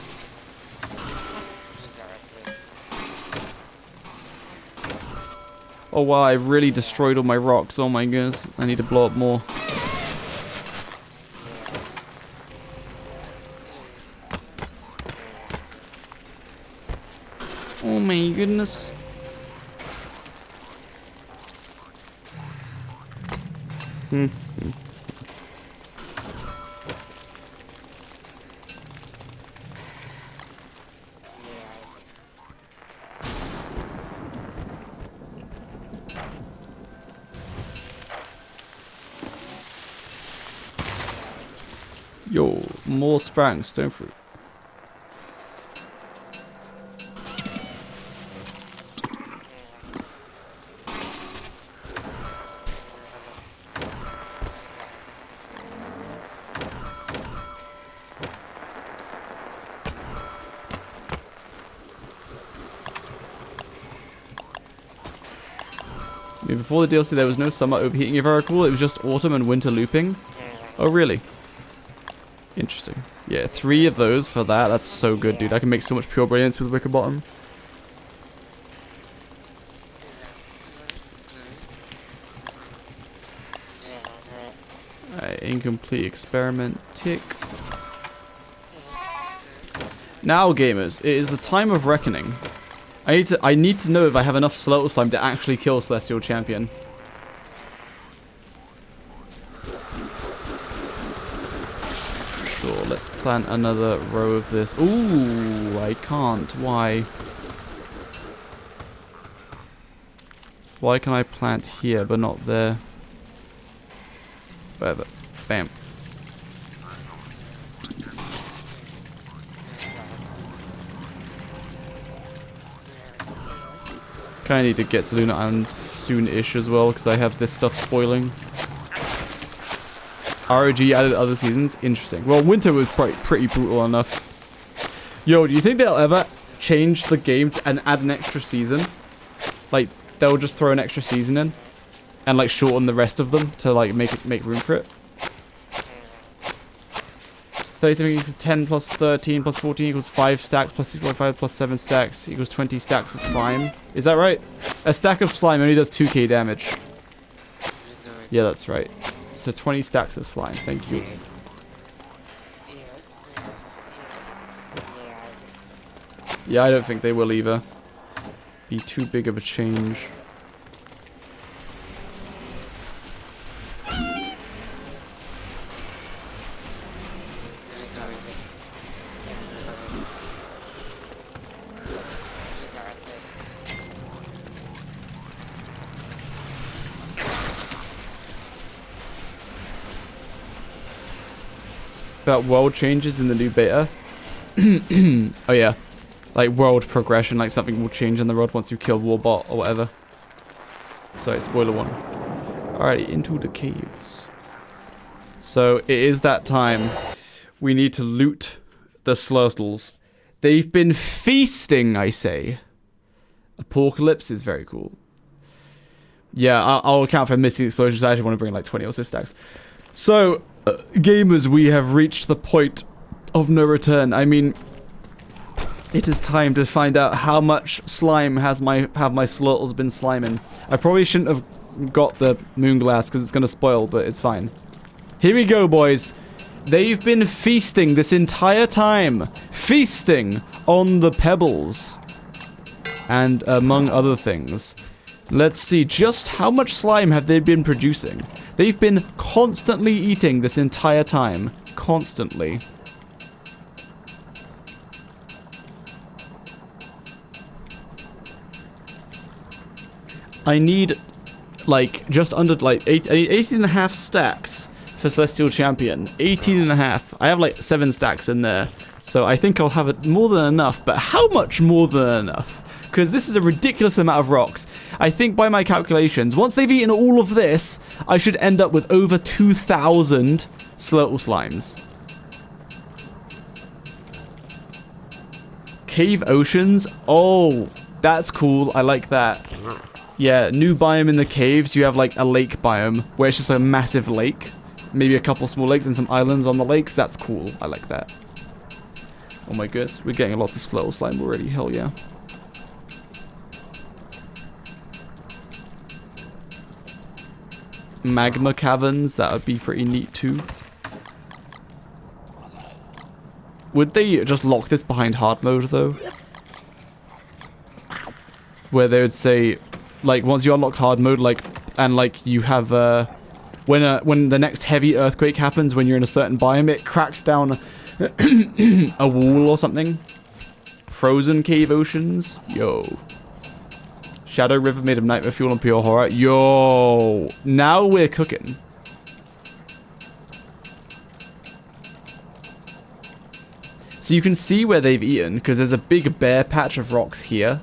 Oh wow, I really destroyed all my rocks. Oh my goodness, I need to blow up more. Oh my goodness. Yo, more sprang, stone fruit. I mean, before the DLC, there was no summer overheating, if I recall. It was just autumn and winter looping. Oh, really? Interesting. Yeah, 3 of those for that. That's so good, dude. I can make so much pure brilliance with Wicker Bottom. Alright, incomplete experiment. Tick. Now, gamers, it is the time of reckoning. I need to know if I have enough Slurtle Slime to actually kill Celestial Champion. Sure, let's plant another row of this. Ooh, I can't. Why? Why can I plant here but not there? Whatever. Bam. Kinda need to get to Lunar Island soon-ish as well, because I have this stuff spoiling. ROG added other seasons. Interesting. Well, winter was pretty brutal enough. Yo, do you think they'll ever change the game and add an extra season? Like, they'll just throw an extra season in and like shorten the rest of them to like make room for it. 37 equals 10 plus 13 plus 14 equals 5 stacks plus 6.5 plus 7 stacks equals 20 stacks of slime. Is that right? A stack of slime only does 2k damage. Yeah, that's right. So 20 stacks of slime. Thank you. Yeah, I don't think they will either. Be too big of a change. About world changes in the new beta. Oh yeah. Like world progression, like something will change in the world once you kill Warbot or whatever. Sorry, spoiler one. Alright, into the caves. So it is that time. We need to loot the Slurtles. They've been feasting, I say. Apocalypse is very cool. Yeah, I'll account for missing explosions. I actually want to bring like 20 or so stacks. So, gamers, we have reached the point of no return. I mean, it is time to find out how much slime have my Slurtles been sliming. I probably shouldn't have got the Moonglass because it's going to spoil, but it's fine. Here we go, boys. They've been feasting this entire time. Feasting on the pebbles. And among other things. Let's see, just how much slime have they been producing? They've been constantly eating this entire time. Constantly. I need, like, just under, like, 18 and a half stacks for Celestial Champion. 18 and a half. I have, like, 7 stacks in there. So I think I'll have it more than enough. But how much more than enough? Because this is a ridiculous amount of rocks. I think by my calculations, once they've eaten all of this, I should end up with over 2,000 Slurtle Slimes. Cave Oceans? Oh, that's cool. I like that. Yeah, new biome in the caves. You have like a lake biome, where it's just a massive lake. Maybe a couple small lakes and some islands on the lakes. That's cool. I like that. Oh my goodness, we're getting lots of Slurtle Slime already. Hell yeah. Magma caverns, that would be pretty neat too. Would they just lock this behind hard mode though? Where they would say, like, once you unlock hard mode, like, and like you have when the next heavy earthquake happens when you're in a certain biome, it cracks down a wall or something. Frozen cave oceans, yo. Shadow River made of nightmare fuel and pure horror. Yo, now we're cooking. So you can see where they've eaten, because there's a big bare patch of rocks here,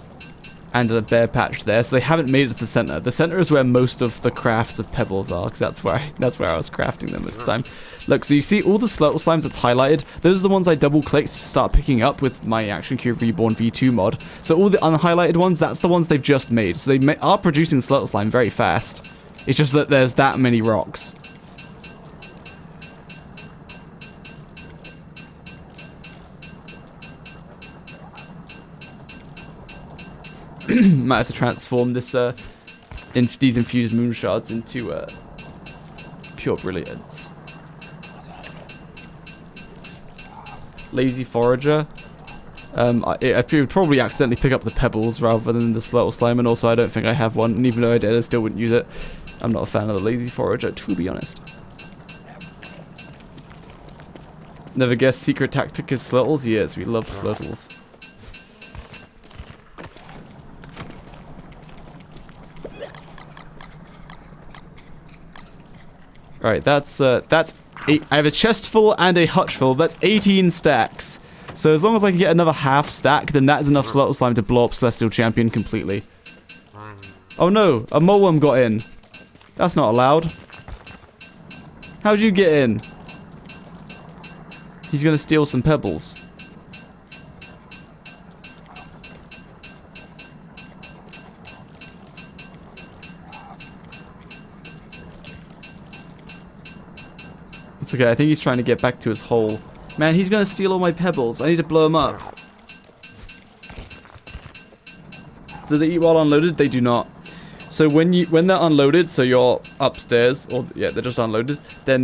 and a bare patch there, so they haven't made it to the center. The center is where most of the crafts of pebbles are, because that's where I was crafting them this time. Look, so you see all the Slurtle Slimes that's highlighted, those are the ones I double-clicked to start picking up with my Action Cube Reborn V2 mod. So all the unhighlighted ones, that's the ones they've just made. So they are producing Slurtle Slime very fast. It's just that there's that many rocks. Might have to transform this these infused moon shards into pure brilliance. Lazy forager. I would probably accidentally pick up the pebbles rather than the Slurtle Slime, and also I don't think I have one, and even though I did, I still wouldn't use it. I'm not a fan of the lazy forager, to be honest. Never guessed secret tactic is Slurtles? Yes, we love Slurtles. Alright, that's eight. I have a chest full and a hutch full. That's 18 stacks. So as long as I can get another half stack, then that is enough Slurtle Slime to blow up Celestial Champion completely. Oh no, a Moleworm got in. That's not allowed. How'd you get in? He's gonna steal some pebbles. It's okay, I think he's trying to get back to his hole. Man, he's gonna steal all my pebbles. I need to blow him up. Do they eat while unloaded? They do not. So when they're unloaded, so you're upstairs, or yeah, they're just unloaded, then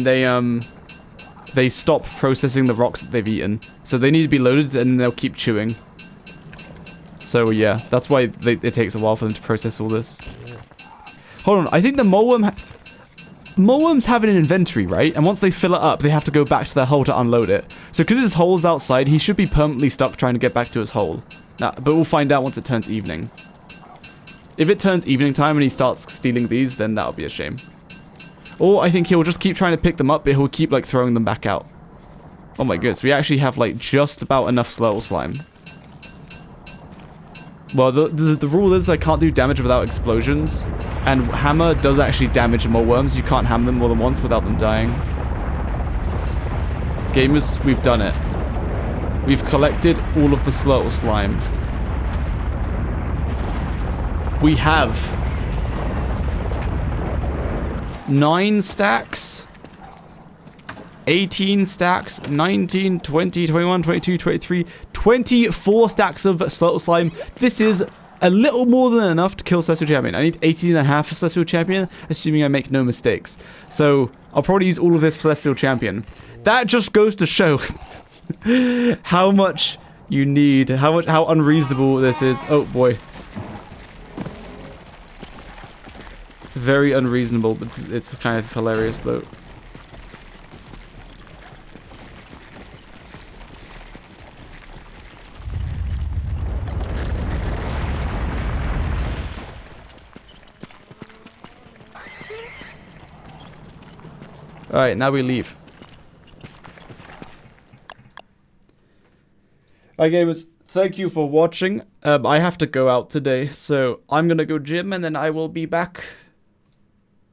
they stop processing the rocks that they've eaten. So they need to be loaded, and they'll keep chewing. So yeah, that's why it takes a while for them to process all this. Hold on, I think the Moleworms have an inventory, right? And once they fill it up, they have to go back to their hole to unload it. So because his hole's outside, he should be permanently stuck trying to get back to his hole. Nah, but we'll find out once it turns evening. If it turns evening time and he starts stealing these, then that'll be a shame. Or I think he'll just keep trying to pick them up, but he'll keep like throwing them back out. Oh my goodness, we actually have like just about enough Slurtle Slime. Well, the rule is I can't do damage without explosions, and hammer does actually damage Moleworms. You can't hammer them more than once without them dying. Gamers, we've done it. We've collected all of the Slurtle Slime. We have 9 stacks, 18 stacks, 19, 20, 21, 22, 23, 24 stacks of Slurtle Slime. This is a little more than enough to kill Celestial Champion. I need 18 and a half for Celestial Champion, assuming I make no mistakes. So I'll probably use all of this for Celestial Champion. That just goes to show how much you need, how unreasonable this is. Oh boy. Very unreasonable, but it's kind of hilarious though. Alright, now we leave. Alright gamers, thank you for watching. I have to go out today, so I'm gonna go gym and then I will be back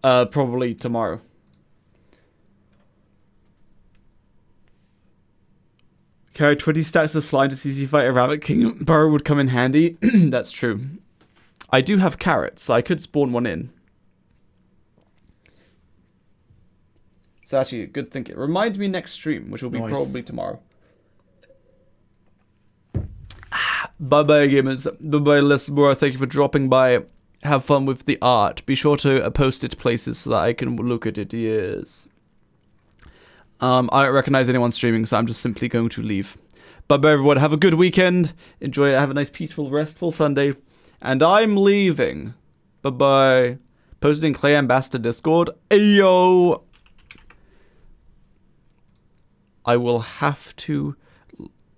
probably tomorrow. Carry 20 stacks of slime to CC fight a Rabbit King. Burrow would come in handy. That's true. I do have carrots, so I could spawn one in. So actually, good thinking. Remind me next stream, which will be probably tomorrow. Bye-bye, gamers. Bye-bye, Lesbora. Thank you for dropping by. Have fun with the art. Be sure to post it to places so that I can look at it. Yes. I don't recognize anyone streaming, so I'm just simply going to leave. Bye-bye, everyone. Have a good weekend. Enjoy it. Have a nice, peaceful, restful Sunday. And I'm leaving. Bye-bye. Posted in Clay Ambassador Discord. Ayo! I will have to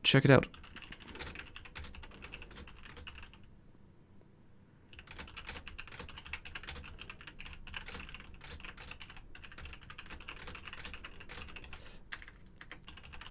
check it out.